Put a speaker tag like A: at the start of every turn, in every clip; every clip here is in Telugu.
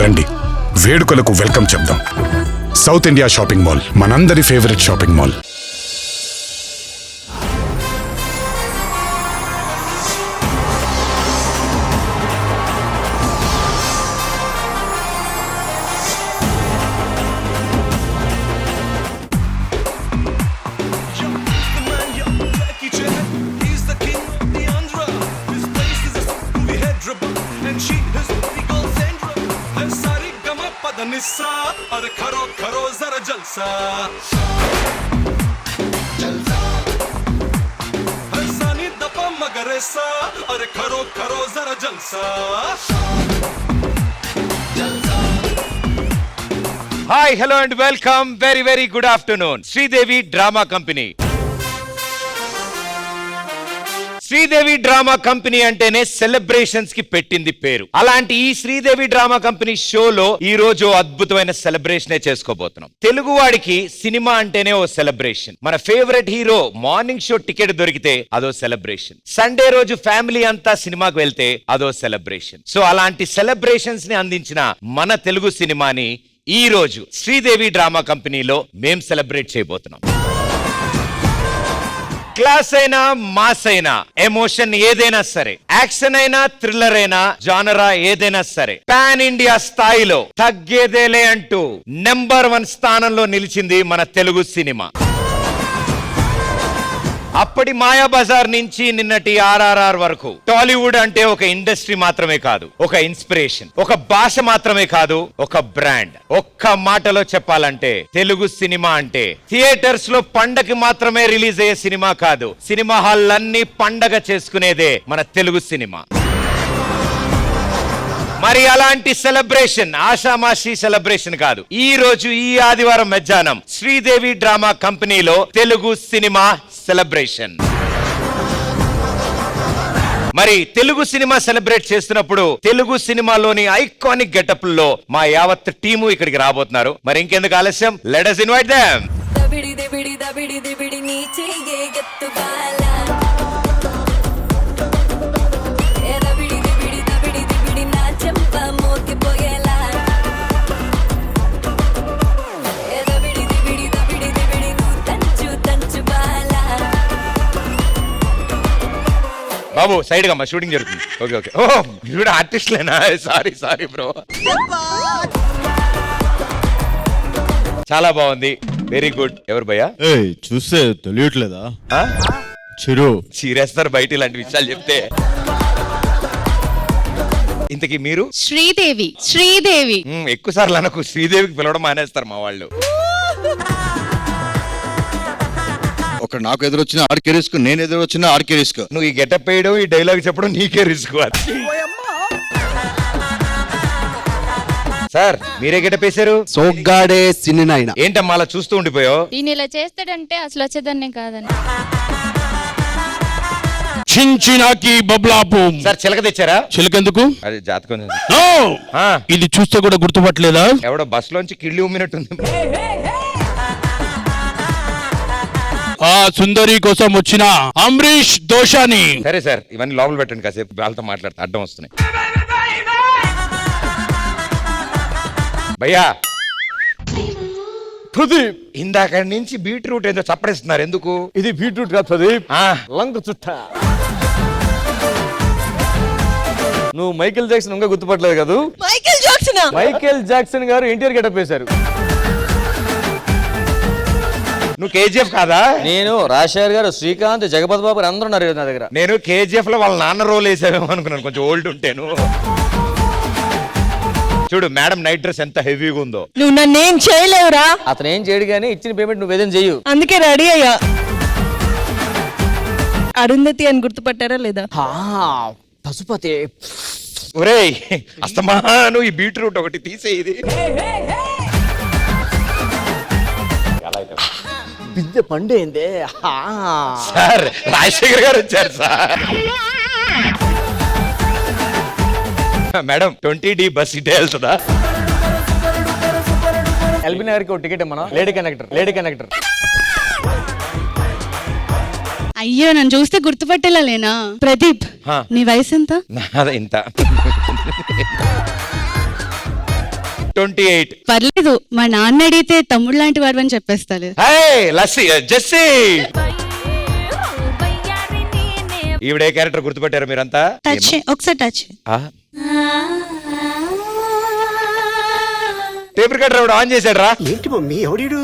A: రండి, వేడుకలకు వెల్కమ్ చెప్దాం. సౌత్ ఇండియా షాపింగ్ మాల్, మనందరి ఫేవరెట్ షాపింగ్ మాల్.
B: अरे करो करो जरा जलसा हसानी दपा मगरेसा अरे करो करो जरा जलसा.
C: Hi, hello and welcome. Very, very good afternoon. Sridevi Drama Company. Sridevi drama company అంటేనే సెలబ్రేషన్స్ కి పెట్టింది పేరు. అలాంటి ఈ శ్రీదేవి డ్రామా కంపెనీ షోలో ఈ రోజు అద్భుతమైన సెలబ్రేషనే చేసుకోబోతున్నాం. తెలుగు వాడికి సినిమా అంటేనే ఓ సెలబ్రేషన్. మన favourite hero morning show ticket దొరికితే అదో సెలబ్రేషన్. సండే రోజు ఫ్యామిలీ అంతా సినిమాకు వెళ్తే అదో సెలబ్రేషన్. సో అలాంటి సెలబ్రేషన్స్ ని అందించిన మన తెలుగు సినిమాని ఈ రోజు శ్రీదేవి డ్రామా కంపెనీలో మేం సెలబ్రేట్ చేయబోతున్నాం. క్లాస్ అయినా మాస్ అయినా, ఎమోషన్ ఏదైనా సరే, యాక్షన్ అయినా థ్రిల్లర్ అయినా, జానరా ఏదైనా సరే, పాన్ ఇండియా స్థాయిలో తగ్గేదేలే అంటూ నెంబర్ 1 స్థానంలో నిలిచింది మన తెలుగు సినిమా. అప్పటి మాయాబజార్ నుంచి నిన్నటి RRR వరకు టాలీవుడ్ అంటే ఒక ఇండస్ట్రీ మాత్రమే కాదు, ఒక ఇన్స్పిరేషన్, ఒక భాష మాత్రమే కాదు, ఒక బ్రాండ్. ఒక్క మాటలో చెప్పాలంటే తెలుగు సినిమా అంటే థియేటర్స్ లో పండగకి మాత్రమే రిలీజ్ అయ్యే సినిమా కాదు, సినిమా హాల్లన్నీ పండగ చేసుకునేదే మన తెలుగు సినిమా. మరి అలాంటి సెలబ్రేషన్ ఆషామాషి సెలబ్రేషన్ కాదు. ఈ రోజు ఈ ఆదివారం మధ్యాహ్నం శ్రీదేవి డ్రామా కంపెనీలో తెలుగు సినిమా సెలబ్రేషన్. మరి తెలుగు సినిమా సెలబ్రేట్ చేస్తున్నప్పుడు తెలుగు సినిమాలోని ఐకానిక్ గెటప్ లో మా యావత్ టీము ఇక్కడికి రాబోతున్నారు. మరి ఇంకెందుకు ఆలస్యం, లెట్ us invite them. బాబు సైడ్ గా మా షూటింగ్ జరుగుతుంది. Okay okay. ఓ మీరు కూడా ఆర్టిస్ట్లేనా? Sorry sorry bro. చాలా బాగుంది, వెరీ గుడ్. ఎవరు భయ్యా?
D: చూస్తే తెలియట్లేదా? చిరు
C: చీరేస్తారు బయట ఇలాంటి విషయాలు చెప్తే. ఇంతకీ మీరు?
E: శ్రీదేవి. శ్రీదేవి
C: ఎక్కువ సార్లు అనకు, శ్రీదేవికి పిలవడం మానేస్తారు మా వాళ్ళు.
D: ఒక నాకు ఎదురొచ్చిన ఆర్కే రిస్క్, నేను ఎదురొచ్చిన ఆర్కే రిస్క్.
C: నువ్వు ఈ గెటప్ వేయడం, ఈ డైలాగ్ చెప్పడం నీకే రిస్క్. సార్ మీరే గెటప్ వేశారు?
F: సోగ్గాడే సినీ నాయన.
C: ఏంటమ్మా అలా చూస్తూ ఉండిపోయావు?
E: ఈయన ఇలా చేస్తాడంటే అసలు వచ్చేదాన్నే కాదని.
G: చించినాకి బబ్లాపు.
C: సార్ చిలక తెచ్చారా?
G: చిలకెందుకు?
C: అది జాతకం.
G: ఇది చూస్తే కూడా గుర్తుపట్టలేదా?
C: ఎవడో బస్ లోంచి కిళ్ళి ఉమ్మినట్టుంది.
G: ఆ సుందరి కోసం వచ్చిన అంబరీష్ దోషాని.
C: సరే సార్ ఇవన్నీ లోపల పెట్టండి, కాసేపు వాళ్ళతో మాట్లాడతా, అడ్డం వస్తున్నాయి. భయ్యా
F: ప్రదీప్,
C: ఇందాక నుంచి బీట్రూట్ ఏదో చప్పడిస్తున్నారు, ఎందుకు?
F: ఇది బీట్రూట్ కాదు ప్రదీప్, లంక చుట్ట. నువ్వు మైకేల్ జాక్సన్ ఇంకా గుర్తుపట్టలేదు కదా? మైకేల్ జాక్సన్ గారు ఎన్టీఆర్ గెటప్ వేశారు.
C: నువ్వు KGF కాదా?
F: నేను రాజశేఖర్ గారు, శ్రీకాంత్, జగపతి బాబు అందరూ ఉన్నారు నా దగ్గర.
C: నేను KGF లో వాళ్ళ నాన్న రోల్ వేసావేమో అనుకున్నాను, కొంచెం ఓల్డ్ ఉంటాను. చూడు మేడం నైట్ డ్రెస్ ఎంత హెవీగా ఉందో.
H: నువ్వు నన్నేం చేయలేవురా.
F: అతను ఏం చేయడు కానీ ఇచ్చిన పేమెంట్ నువ్వు ఏదైనా చెయ్యు.
H: అందుకే రెడీ అయ్యా. అరుంధతి అని గుర్తుపట్టారా లేదా?
F: పశుపతి.
C: ఒరేయ్ అస్తమాను ఈ బీట్రూట్ ఒకటి తీసేది.
F: బిద్ద పండేందే.
C: సార్ రాజశేఖర్ గారు వచ్చారు సార్. మేడం 20D బస్ ఇటే వెళ్తుందా?
F: ఎల్బీ నగర్కి ఒక టికెట్ ఇమ్మన్నా. Lady conductor.
E: అయ్యో నన్ను చూస్తే గుర్తుపట్టేలేనా? ప్రదీప్ నీ వయసు ఎంత?
C: నాది ఇంత. 28.
E: పర్లేదు మా నాన్న అడిగితే తమ్ముడు లాంటి వాడు అని చెప్పేస్తాను.
C: హే లస్సీ జెస్సీ. ఈవిడే క్యారెక్టర్ గుర్తుపట్టారు మీరంతా?
E: టచ్ ఒకసారి టచ్.
C: టేప్ రికార్డర్ ఆన్ చేశాడు రా.
I: ఏంటి మమ్మీ ఎవడీడు?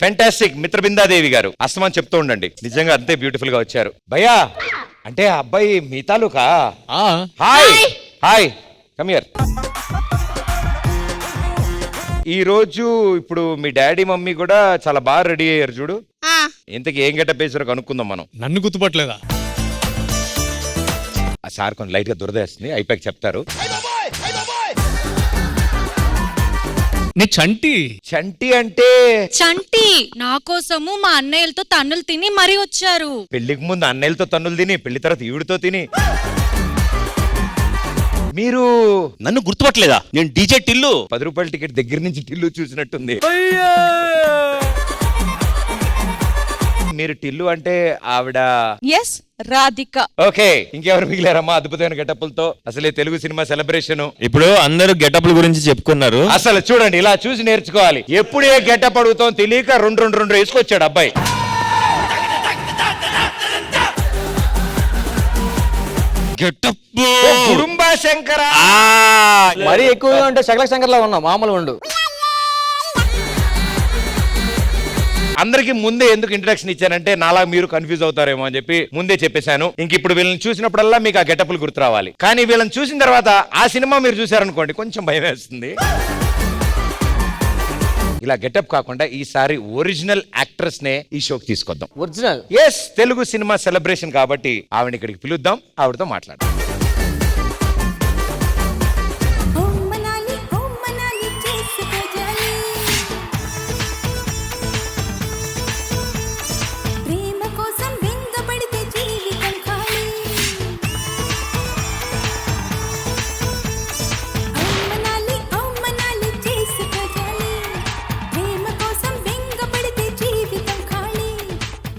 C: ఫెంటాస్టిక్ మిత్రబిందాదేవి గారు అస్తమాన్ చెప్తూ ఉండండి, నిజంగా అంతే బ్యూటిఫుల్ గా వచ్చారు. భయ్యా అంటే ఆ అబ్బాయి మీ తాలూకా? Hi hi come here. ఈ రోజు ఇప్పుడు మీ డాడీ మమ్మీ కూడా చాలా బాగా రెడీ అయ్యారు చూడు. ఇంతకీ ఏం గెటప్ వేసారో కనుక్కుందాం మనం.
G: నన్ను గుర్తుపట్టలేదా?
C: ఆ సార్ కొంచెం లైట్ గా దురదేస్తుంది, అయిపోయాక చెప్తారు.
G: నే చంటి.
C: చంటి అంటే
J: చంటి నా కోసము మా అన్నయ్యలతో తన్నులు తిని మరీ వచ్చారు.
C: పెళ్లికి ముందు అన్నయ్యలతో తన్నులు తిని, పెళ్లి తర్వాత ఈవిడితో తిని. మీరు
I: నన్ను గుర్తుపట్టలేదా? నేను డీజే టిల్లు.
C: 10 రూపాయల టికెట్ దగ్గర నుంచి టిల్లు చూసినట్టుంది. మీరు టిల్లు అంటే ఆవిడ?
J: ఎస్ రాధిక.
C: ఓకే, ఇంకెవరు మిగిలారమ్మా అద్భుతమైన గెటప్పులతో? అసలే తెలుగు సినిమా సెలబ్రేషన్.
F: ఇప్పుడు అందరూ గెటప్ల గురించి చెప్పుకున్నారు.
C: అసలు చూడండి, ఇలా చూసి నేర్చుకోవాలి. ఎప్పుడు ఏ గెటప్ అడుగుతాం తెలియక రెండు వేసుకొచ్చాడు అబ్బాయి.
G: గెటప్
C: కుటుంబ శంకర.
F: మరీ ఎక్కువగా ఉంటే శకల శంకర్ లా ఉన్నాం, మామూలు ఉండు.
C: అందరికి ముందే ఎందుకు ఇంట్రడక్షన్ ఇచ్చానంటే నాలా మీరు కన్ఫ్యూజ్ అవుతారేమో అని చెప్పి ముందే చెప్పేశాను. ఇంక ఇప్పుడు వీళ్ళని చూసినప్పుడల్లా మీకు ఆ గెటప్లు గుర్తు రావాలి. కానీ వీళ్ళని చూసిన తర్వాత ఆ సినిమా మీరు చూసారనుకోండి కొంచెం భయం వేస్తుంది. ఇలా గెటప్ కాకుండా ఈసారి ఒరిజినల్ యాక్ట్రెస్ నే ఈ షోకి తీసుకొద్దాం.
F: Original?
C: Yes, Telugu cinema celebration కాబట్టి ఆవిడ ఇక్కడికి పిలుద్దాం, ఆవిడతో మాట్లాడదాం.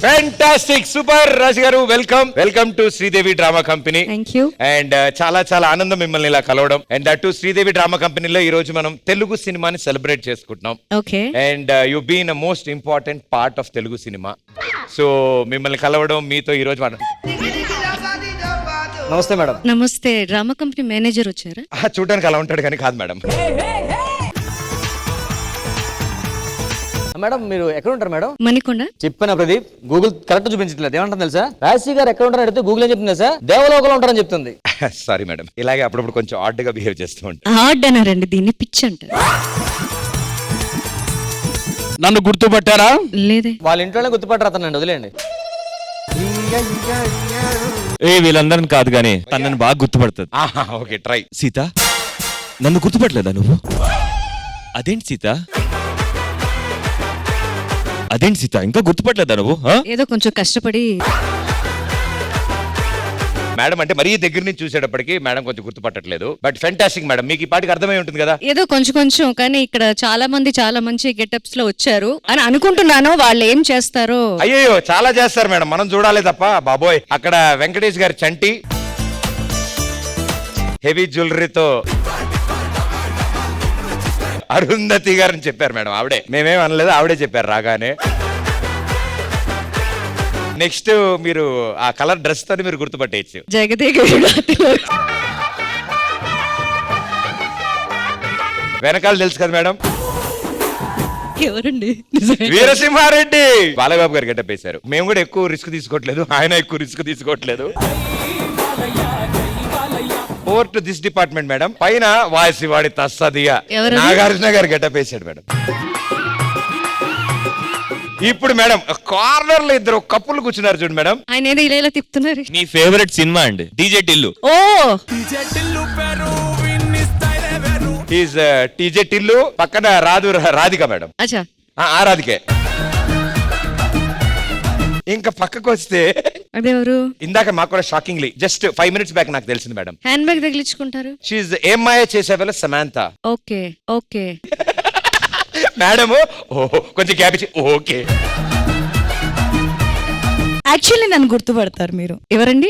C: Fantastic, super. Raju garu welcome to Sridevi drama company.
H: Thank you.
C: And చాలా ఆనందం మిమ్మల్ని ఇలా కలవడం. And that to Sridevi drama కంపెనీలో ఈ రోజు మనం తెలుగు సినిమాని సెలబ్రేట్ చేసుకుంటున్నాం.
H: Okay.
C: And you been a most important part of Telugu cinema. So మిమ్మల్ని కలవడం, మీతో ఈ రోజు
F: నమస్తే మేడం.
J: నమస్తే. డ్రామా కంపెనీ మేనేజర్ వచ్చారా?
C: చూడడానికి అలా ఉంటాడు కానీ కాదు మేడం.
F: మేడం మీరు ఎక్కడ ఉంటారు మేడం?
J: మణికొండ.
F: చెప్పాను ప్రదీప్, గూగుల్ కరెక్ట్ చూపించట్లేదు. ఏమంటుంది తెలుసా? రాజశేఖర్ గారు ఎక్కడ ఉంటారు అడిగితే గూగుల్ ఏం చెప్తుంది తెలుసా? దేవలోకంలో ఉంటారని చెప్తుంది.
C: సారీ మేడం, ఇలాగే అప్పుడప్పుడు కొంచెం ఆడ్ గా బిహేవ్ చేస్తూ ఉంటాను.
J: హార్డ్ అన్నారండి, దీన్ని పిచ్చి అంటారు.
G: నన్ను గుర్తుపట్టారా?
J: లేదే.
F: వాళ్ళ ఇంట్లోనే గుర్తుపట్టరు అతనండి, వదిలేండి.
K: వీళ్ళందరిని కాదు గానీ తనని బాగా గుర్తుపడుతుంది.
C: Okay try.
K: సీత, నన్ను గుర్తుపట్టలేదా నువ్వు? అదేంటి సీత, అదేంటి సీత ఇంకా గుర్తుపట్టలేదా నువ్వు?
J: ఏదో కొంచెం కష్టపడి.
C: మేడం అంటే మరీ దగ్గర నుంచి చూసేటప్పటికి మేడం కొంచెం గుర్తుపట్టట్లేదు. బట్ ఫెంటాస్టిక్ మేడం, మీకు ఈ పాటికి అర్థమై ఉంటుంది కదా?
J: ఏదో కొంచెం కానీ ఇక్కడ చాలా మంచి గెటప్స్ లో వచ్చారు అని అనుకుంటున్నాను. వాళ్ళు ఏం చేస్తారో.
C: అయ్యో చాలా చేస్తారు మేడం, మనం చూడాలి తప్ప. బాబోయ్, అక్కడ వెంకటేష్ గారి చంటి హెవీ జ్యువెలరీతో అరుంధతి గారిని చెప్పారు మేడం. ఆవిడే, మేమేం అనలేదు, ఆవిడే చెప్పారు రాగానే. నెక్స్ట్ మీరు ఆ కలర్ డ్రెస్ తో మీరు గుర్తుపట్టేయచ్చు. వెనకాల తెలుసు కదా మేడం,
J: ఎవరండి?
C: వీరసింహారెడ్డి. బాలబాబు గారు గెటప్ వేశారు. మేము కూడా ఎక్కువ రిస్క్ తీసుకోవట్లేదు, ఆయన ఎక్కువ రిస్క్ తీసుకోవట్లేదు. Over to this department madam. పైన వాసివాడి తస్సదియా నాగార్జున గారు గెటప్ వేశాడు మేడం. ఇప్పుడు మేడం కార్నర్ లో ఇద్దరు కప్పులు కూర్చున్నారు చూడు మేడం.
J: ఆయన ఏదో ఇలా తిప్పుతున్నారు.
K: నీ ఫేవరెట్ సినిమా అండి DJ Tillu.
J: Oh
C: is TJ Tillu, పక్కన రాధిక మేడం.
J: అచ్చా,
C: రాధికే. ఇంకా పక్కకు వస్తే
J: అదెవరు?
C: ఇందాక మాకు కూడా షాకింగ్లీ జస్ట్ 5 minutes బ్యాక్ నాకు తెలిసింది మేడం.
J: హ్యాండ్ బ్యాగ్ తగిలించుకుంటారు.
C: షీఈ్ ఏమాయ చేసేవాళ్ళ సమాంత.
J: ఓకే ఓకే
C: మేడము కొంచెం గ్యాప్ ఇచ్చి ఓకే.
H: యాక్చువల్లీ నన్ను గుర్తుపడతారు మీరు.
J: ఎవరండి?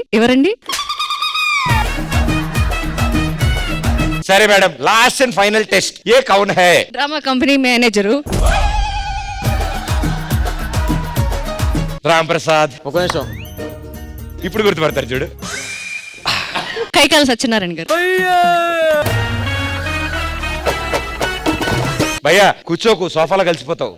C: సరే madam, last and final test. ఏ కౌన్ హై?
J: Drama company manager
C: Ram Prasad.
F: ఒక నిమిషం.
C: ఇప్పుడు గుర్తుపడతారు చూడు.
J: కైకాల సత్యనారాయణ గారు.
C: భయ్యా కూర్చోకు, సోఫాలో కలిసిపోతావు.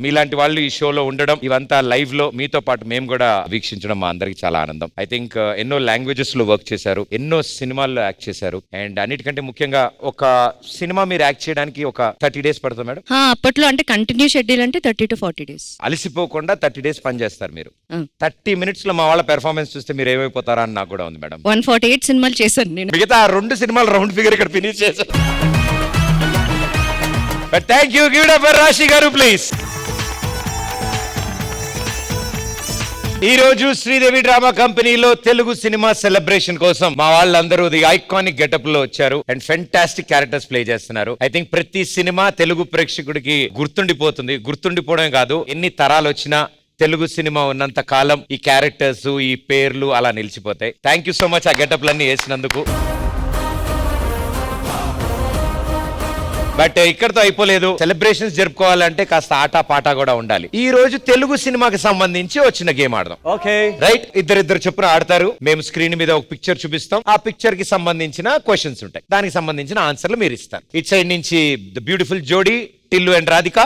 C: మీలాంటి వాళ్ళు ఈ షోలో ఉండడం, ఇవంతా లైవ్ లో మీతో పాటు మేము కూడా వీక్షించడం మా అందరికి చాలా ఆనందం. ఐ థింక్ ఎన్నో లాంగ్వేజెస్ లో వర్క్ చేశారు, ఎన్నో సినిమాల్లో యాక్ట్ చేశారు. అండ్ అన్నిటికంటే ముఖ్యంగా ఒక సినిమా మీరు యాక్ట్ చేయడానికి ఒక 30 days పడుతుంది మేడం.
J: అప్పట్లో అంటే కంటిన్యూ షెడ్యూల్ అంటే 30 to 40 days.
C: అలసిపోకుండా 30 days పని చేస్తారు మీరు. 30 minutes లో మా వాళ్ళ పెర్ఫార్మెన్స్ చూస్తే మీరు ఏమైపోతారా అని నాకు కూడా ఉంది మేడం.
J: 148 సినిమాలు చేశాను నేను.
C: మిగతా 2 సినిమాలు రౌండ్ ఫిగర్ ఇక్కడ ఫినిష్ చేశారు. But thank you. Give it up for రాశి గారు ప్లీజ్. ఈ రోజు శ్రీదేవి డ్రామా కంపెనీలో తెలుగు సినిమా సెలబ్రేషన్ కోసం మా వాళ్ళందరూ ది ఐకానిక్ గెటప్ లో వచ్చారు అండ్ ఫెంటాస్టిక్ క్యారెక్టర్స్ ప్లే చేస్తున్నారు. ఐ థింక్ ప్రతి సినిమా తెలుగు ప్రేక్షకుడికి గుర్తుండిపోతుంది. గుర్తుండిపోవడం కాదు, ఎన్ని తరాలు వచ్చినా తెలుగు సినిమా ఉన్నంత కాలం ఈ క్యారెక్టర్స్, ఈ పేర్లు అలా నిలిచిపోతాయి. థ్యాంక్ యూ సో మచ్ ఆ గెటప్లన్నీ వేసినందుకు. బట్ ఇక్కడతో అయిపోలేదు. సెలబ్రేషన్స్ జరుపుకోవాలంటే కాస్త ఆటా పాటా కూడా ఉండాలి. ఈ రోజు తెలుగు సినిమాకి సంబంధించి వచ్చిన గేమ్ ఆడదాం.
F: ఓకే
C: రైట్, ఇద్దరిద్దరు చొప్పున ఆడతారు. మేము స్క్రీన్ మీద ఒక పిక్చర్ చూపిస్తాం. ఆ పిక్చర్ కి సంబంధించిన క్వశ్చన్స్ ఉంటాయి, దానికి సంబంధించిన ఆన్సర్లు మీరు ఇస్తారు. ఇట్ సైడ్ నుంచి ద బ్యూటిఫుల్ జోడీ Tillu and Radhika.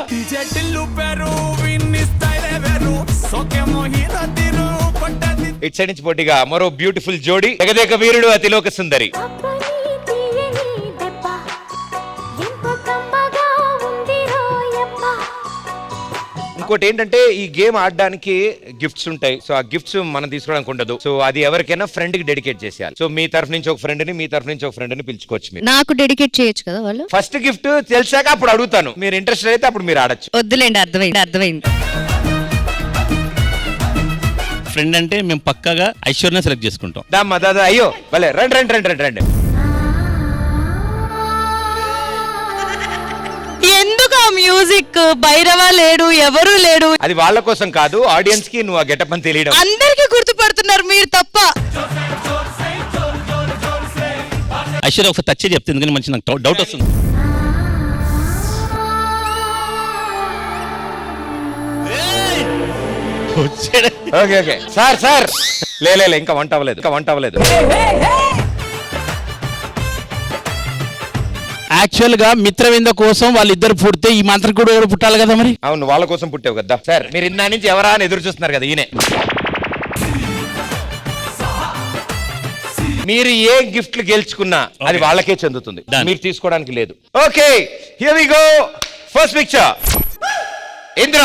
C: It side నుంచి పోటీగా మరో బ్యూటిఫుల్ జోడీ జగదేక వీరుడు అతిలోక సుందరి. ఇంకోటి ఏంటంటే ఈ గేమ్ ఆడడానికి గిఫ్ట్స్ ఉంటాయి. సో ఆ గిఫ్ట్స్ మనం తీసుకోవడానికి ఉండదు. సో అది ఎవరికైనా ఫ్రెండ్ కి డెడికేట్ చేసేయాలి. సో మీ తరఫు నుంచి ఒక ఫ్రెండ్ ని, మీ తరఫు నుంచి ఒక ఫ్రెండ్ ని పిలుచుకోవచ్చు. మీరు
J: నాకు డెడికేట్ చేయొచ్చు కదా వాళ్ళు.
C: ఫస్ట్ గిఫ్ట్ తెలిసాక అప్పుడు అడుగుతాను. మీరు ఇంట్రెస్ట్ అయితే అప్పుడు మీరు ఆడొచ్చు.
J: వద్దులేండి, అర్థమైంది.
K: ఫ్రెండ్ అంటే మేము పక్కాగా ఐశ్వర్య సెలెక్ట్ చేసుకుంటాం.
C: దామ్మా దాదా, అయ్యో భలే, రండి రండి రండి రండి రండి.
H: ఎందుకు ఆ మ్యూజిక్? భైరవ లేడు, ఎవరు లేడు.
C: అది వాళ్ళ కోసం కాదు, ఆడియన్స్ కి నువ్వు ఆ గెటప్ అని తెలియడం.
H: అందరికి గుర్తుపడుతున్నారు మీరు తప్ప.
K: ఐశ్వర్య ఒకసారి టచ్ చెప్తే ఎందుకని మంచి నాకు డౌట్ వస్తుంది.
C: ఓకే ఓకే సార్ సార్ లే ఇంకా వంట అవ్వలేదు.
G: యాక్చువల్ గా మిత్రవింద కోసం వాళ్ళిద్దరు పుడితే ఈ మంత్రం కూడా ఎవరు పుట్టాలి కదా మరి.
C: అవును, వాళ్ళ కోసం పుట్టావు కదా సార్. మీరు ఇందా నుంచి ఎవరా అని ఎదురు చూస్తున్నారు కదా, ఈయనే. మీరు ఏ గిఫ్ట్లు గెలుచుకున్నా అది వాళ్ళకే చెందుతుంది, మీరు తీసుకోవడానికి లేదు. Okay, here we go. First picture. Indra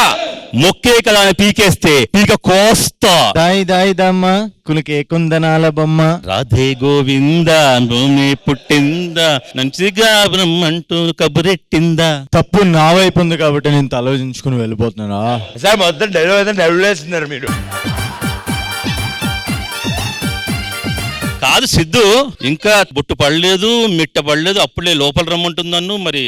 K: మొక్కే కదా అని పీకేస్తే పీక కోస్తా.
F: దాయి దాయి దమ్మ కులికే కుందనాల బొమ్మ.
K: రాధే గోవింద భూమి పుట్టిందా, మంచిగా బ్రహ్మంటూ కబురెట్టిందా.
F: తప్పు నా వైపు ఉంది కాబట్టి నేను తలోచించుకుని వెళ్ళిపోతున్నానా?
C: సార్ మొత్తం డెవలప్ మీరు.
K: కాదు సిద్ధు, ఇంకా బొట్టు పడలేదు, మిట్ట పడలేదు, అప్పుడే లోపల రమ్మంటుంది నన్ను. మరి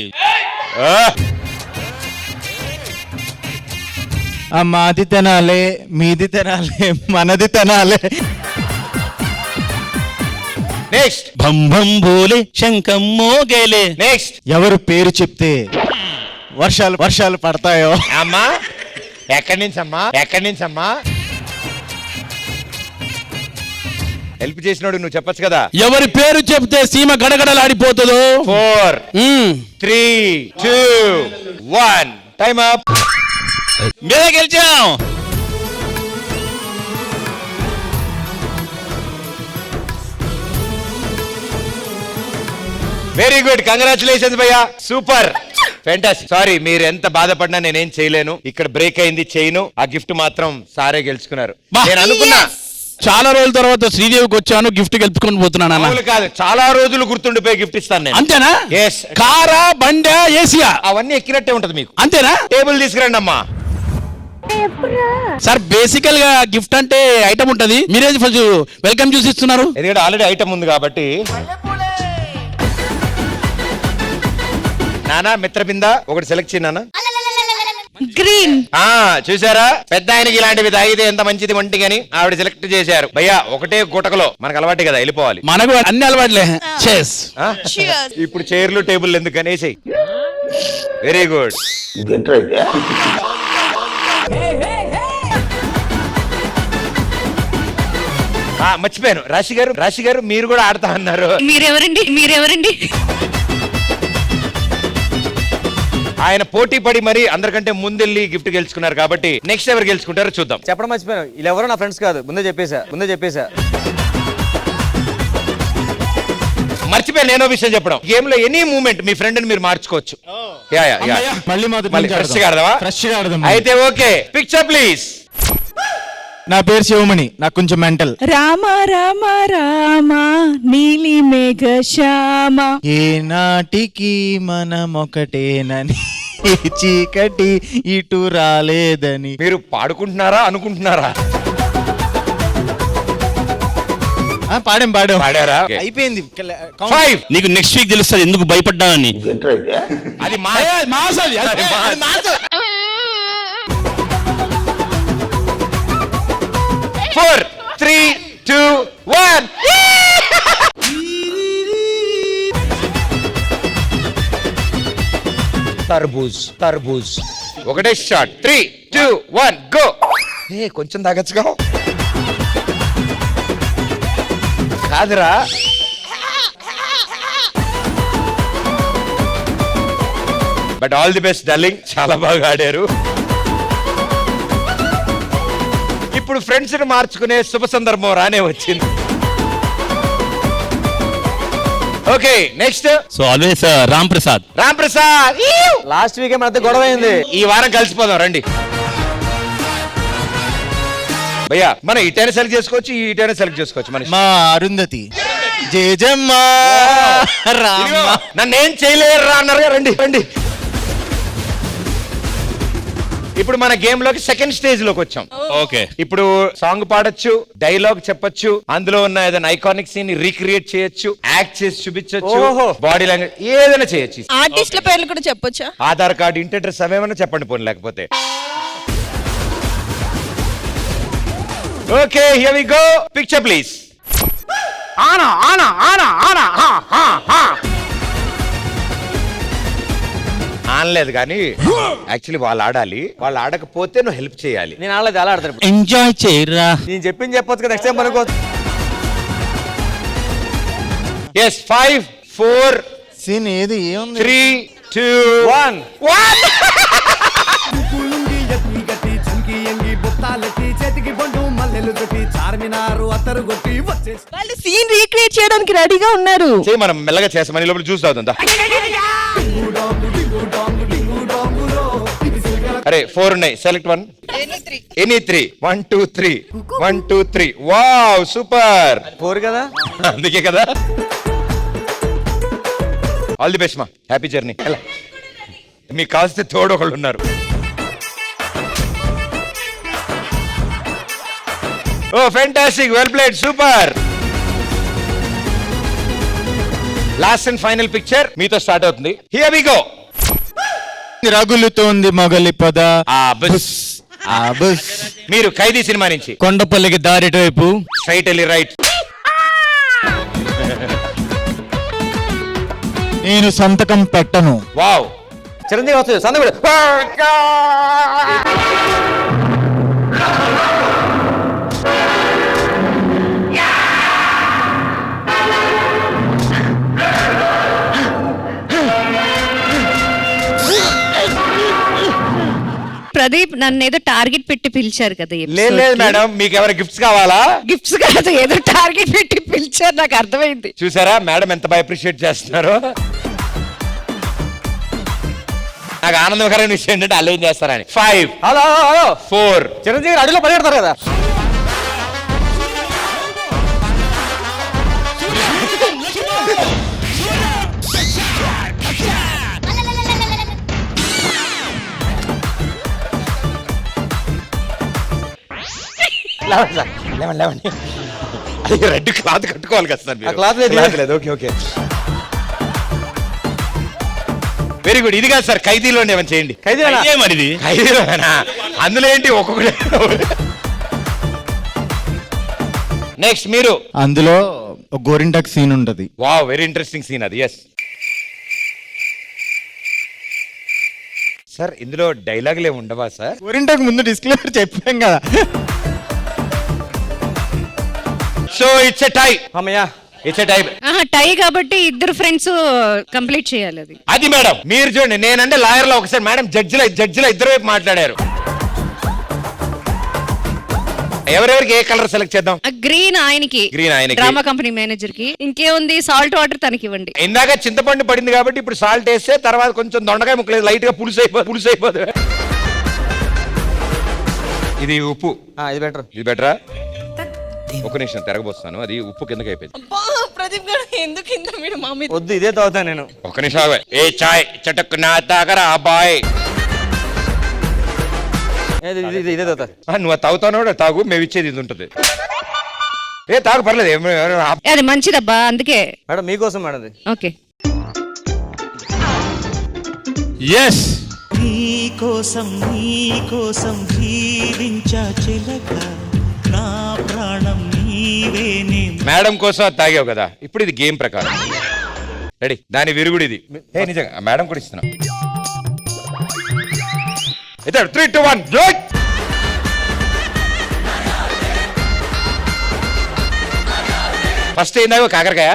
F: మాది తినాలే, మీది తినాలే, మనది తినాలే.
C: నెక్స్ట్.
K: భం భం భోలే శంఖం మోగేలే.
C: నెక్స్ట్.
F: ఎవరు పేరు చెప్తే వర్షాలు పడతాయో.
C: అమ్మా ఎక్కడి నుంచి అమ్మా? హెల్ప్ చేసినోడు నువ్వు చెప్పొచ్చు కదా.
G: ఎవరి పేరు చెప్తే సీమ గడగడలాడిపోతుందో.
C: 4 3 2 1 టైమ్ అప్.
K: మీద గెలిచాం.
C: వెరీ గుడ్, కంగ్రాచులేషన్స్ భయ్యా, సూపర్, ఫెంటాస్టిక్. సారీ, మీరు ఎంత బాధపడినా నేనేం చేయలేను. ఇక్కడ బ్రేక్ అయింది చేయను. ఆ గిఫ్ట్ మాత్రం సారే గెలుచుకున్నారు. నేను అనుకున్నా
G: చాలా రోజుల తర్వాత శ్రీదేవికి వచ్చాను, గిఫ్ట్ గెలుపుకొని పోతున్నాను అన్న.
C: కాదు, చాలా రోజులు గుర్తుండిపోయి గిఫ్ట్ ఇస్తాను నేను.
G: అంతేనా?
C: Yes.
G: కారా, బండా, ఏసియా
C: అవన్నీ ఎక్కినట్టే ఉంటది మీకు.
G: అంతేనా?
C: టేబుల్ తీసుకురండి అమ్మా.
G: సార్ బేసికల్ గా గిఫ్ట్ అంటే ఐటమ్ ఉంటది, మీరే ఫస్ట్ వెల్కమ్ జ్యూస్ ఇస్తున్నారు.
C: ఎందుకంటే ఆల్రెడీ ఐటమ్ ఉంది కాబట్టి. నానా మిత్రబింద ఒకటి సెలెక్ట్ చేయనా?
H: గ్రీన్.
C: చూసారా పెద్ద ఆయనకి ఇలాంటివి తాగితే ఎంత మంచిది ఒంటికి అని ఆవిడ సెలెక్ట్ చేశారు. భయ్యా ఒకటే గుటకలో మనకు అలవాటే కదా వెళ్ళిపోవాలి.
G: మనకు అన్ని అలవాట్లే. చెస్.
C: ఆ? ఇప్పుడు చైర్లు టేబుల్ ఎందుకు అనేసి. Very good. మర్చిపోయాను, రాశి గారు మీరు కూడా ఆడతా అన్నారు.
J: మీరెవరండి
C: ఆయన పోటీ పడి మరి అందరికంటే ముందెళ్ళి గిఫ్ట్ గెలుచుకున్నారు కాబట్టి నెక్స్ట్ ఎవరు గెలుచుకుంటారో చూద్దాం.
F: చెప్పడం మర్చిపోయాను, వీళ్ళెవరో నా ఫ్రెండ్స్ కాదు, ముందే చెప్పేశా.
C: మర్చిపోయాను నేనో విషయం చెప్పడం. గేమ్ లో ఎనీ మూమెంట్ మీ ఫ్రెండ్ మీరు మార్చుకోవచ్చు.
G: ఫ్రెష్ గా ఆడదాం.
C: అయితే ఓకే, పిక్చర్ ప్లీజ్.
G: నా పేరు శివమణి, నాకు కొంచెం మెంటల్.
H: రామ రామ రామ నీలి మేఘ శ్యామ.
G: ఏ నాటికి మనం ఒకటేనని చీకటి ఇటు రాలేదని.
C: మీరు పాడుకుంటున్నారా అనుకుంటున్నారా?
G: పాడాం
C: పాడారా?
G: అయిపోయింది.
C: 5.
K: నీకు నెక్స్ట్ వీక్ తెలుస్తుంది ఎందుకు భయపడ్డానని.
C: అది 4, 3, 2, 1. తర్బూజ్ ఒకటే షాట్. 3, 2, 1 గో. కొంచెం తాగచ్చుగా. కాదురా, but all the best darling, చాలా బాగా ఆడారు. ఇప్పుడు ఫ్రెండ్స్ ని మార్చుకునే శుభ సందర్భం రానే వచ్చింది. Okay next.
K: So always Ram Prasad.
F: Last వీకే మన గొడవ అయింది.
C: ఈ వారం కలిసిపోదాం రండి. భయ్యా మనం ఇటైనా సెలెక్ట్ చేసుకోవచ్చు, ఈ ఇటైనా సెలెక్ట్ చేసుకోవచ్చు. మన
G: మా అరుంధతి జేజమ్మ
C: నన్నేం చేయలేరు అన్నారుగా. రండి. ఇప్పుడు మన గేమ్ లోకి సెకండ్ స్టేజ్ లోకి వచ్చాం.
K: ఓకే,
C: ఇప్పుడు సాంగ్ పాడొచ్చు, డైలాగ్ చెప్పొచ్చు, అందులో ఉన్న ఏదైనా ఐకానిక్ సీన్ రీక్రియేట్ చేయొచ్చు, యాక్ట్ చేసి చూపించొచ్చు, బాడీ లాంగ్వేజ్ ఏదైనా చేయొచ్చు.
H: ఆర్టిస్ట్ల పేర్లు కూడా చెప్పొచ్చా?
C: ఆధార్ కార్డు, ఇంటి అడ్రస్ అవేమన్నా చెప్పండి పోనీ. లేకపోతే okay, here we go. Picture please. ఆనా ఆనలేదు కానీ యాక్చువల్లీ వాళ్ళు ఆడాలి. వాళ్ళు ఆడకపోతే నువ్వు హెల్ప్ చేయాలి.
F: నేను ఆడలేదు, అలా ఆడతాను.
G: ఎంజాయ్ చేయరా.
F: నేను చెప్పొచ్చు కదా, నెక్స్ట్ టైం మనకు.
C: yes 5 4
G: సీన్ ఏది ఏముంది?
C: 3 2 1
H: వాళ్ళు సీన్ రీక్రియేట్ చేయడానికి రెడీగా ఉన్నారు.
C: మనం మెల్లగా చేస్తాం. మన లోపల జ్యూస్ తాగుతుందా? అరే 4 ఉన్నాయి, సెలెక్ట్ 1. ఎనీ 3. 1 2 3 1 2 3. Wow super.
F: 4 కదా,
C: అందుకే కదా. ఆల్ ది బెస్ట్ మా, హ్యాపీ జర్నీ. మీకు కాల్స్తే తోడు ఒకళ్ళు ఉన్నారు. Oh fantastic, well played, super. Last and final picture మీతో స్టార్ట్ అవుతుంది. Here we go.
G: రగులుతోంది మొగలి పొద.
C: మీరు ఖైదీ సినిమా నుంచి.
G: కొండపల్లికి దారిటి వైపు
C: స్ట్రైట్ వెళ్ళి రైట్.
G: నేను సంతకం పెట్టను.
C: వావ్,
F: చిరంజీవి వస్తుంది సందగుడు.
J: ప్రదీప్ నన్ను ఏదో టార్గెట్ పెట్టి పిలిచారు కదా.
C: లేదు మేడం, మీకు ఎవరైనా గిఫ్ట్స్ కావాలా?
J: గిఫ్ట్స్ కాదు, ఏదో టార్గెట్ పెట్టి పిలిచారు, నాకు అర్థమైంది.
C: చూసారా మేడం ఎంత బాగా అప్రిషియేట్ చేస్తున్నారు. నాకు ఆనందకరమైన విషయం ఏంటంటే అలా ఏం చేస్తారని. 5
F: హలో
C: 4
F: చిరంజీవి అడిలో పరిగెడతారు కదా.
C: లేవండి. అది రెడ్ క్లాత్ కట్టుకోవాలి కదా సార్.
F: ఆ క్లాత్ లేదు.
C: Okay very good. ఇది కాదు సార్, ఖైదీలోనే ఏమైనా చేయండి.
F: ఖైదీనా?
K: మరిది
C: ఖైదీలోనా? అందులో ఏంటి ఒక్కొక్కటి. నెక్స్ట్ మీరు.
D: అందులో గోరింటాక్ సీన్ ఉంటది.
C: వావ్, వెరీ ఇంట్రెస్టింగ్ సీన్ అది. ఎస్ సార్, ఇందులో డైలాగులు ఏమి ఉండవా సార్?
D: గోరింటాక్ ముందు డిస్క్లైమర్ చెప్పాం కదా.
C: సో ఇట్స్ ఎ టై.
F: అమ్మయ్యా.
C: ఇట్స్ ఎ టై.
J: టై కాబట్టి ఇద్దరు ఫ్రెండ్స్ కంప్లీట్ చేయాలి అది.
C: అది మేడం మీరు చూడండి, నేనంటే లాయర్ లో ఒకసారి మేడం జడ్జిలో ఇద్దరు వైపు మాట్లాడారు. ఎవరెవరికి ఏ కలర్ సెలెక్ట్ చేద్దాం?
J: గ్రీన్ ఆయనకి,
C: Green ఆయనకి.
J: డ్రామా కంపెనీ మేనేజర్ కి. ఇంకేముంది, సాల్ట్ వాటర్ తనకి ఇవ్వండి.
C: ఇందాక చింతపండు పడింది కాబట్టి ఇప్పుడు సాల్ట్ వేస్తే తర్వాత కొంచెం దొండకాయ ముక్కలేదు, లైట్ గా పులుసు అయిపోదు. ఇది ఉప్పు.
F: ఇది బెటర్.
C: ఇది బెటరా? ఒక నిమిషం తిరగబోస్తాను, అది ఉప్పు కిందకి అయిపోయింది.
H: ప్రదీప్ గారు ఎందుకు ఇంత మీరు మా మీద
F: వద్దు, ఇదే తాగుతాను నేను.
C: ఒక నిమిషం ఆగు. ఏ చాయ్ చటక్ నా తాగరా అబ్బాయ్.
F: ఇదే తాగుతా.
C: నువ్వు తాగుతావు తాగు, మేము ఇచ్చేది ఇది ఉంటుంది. ఏ తాగు పర్లేదు.
J: అది మంచిదబ్బా, అందుకే.
F: మేడం మీకోసం మేడం ఇది.
J: ఓకే.
K: ఎస్
B: నీకోసం జీవించా చిలక నా ప్రాణం నీవేనే.
C: మేడం కోసం అది తాగావు కదా, ఇప్పుడు ఇది గేమ్ ప్రకారం. రెడీ? దాని విరుగుడు ఇది. ఏ నిజంగా మేడం కూడా ఇస్తున్నా. ఇద్దరు 3, 2, 1 ఫస్ట్ ఏందాగో కాకరకాయ,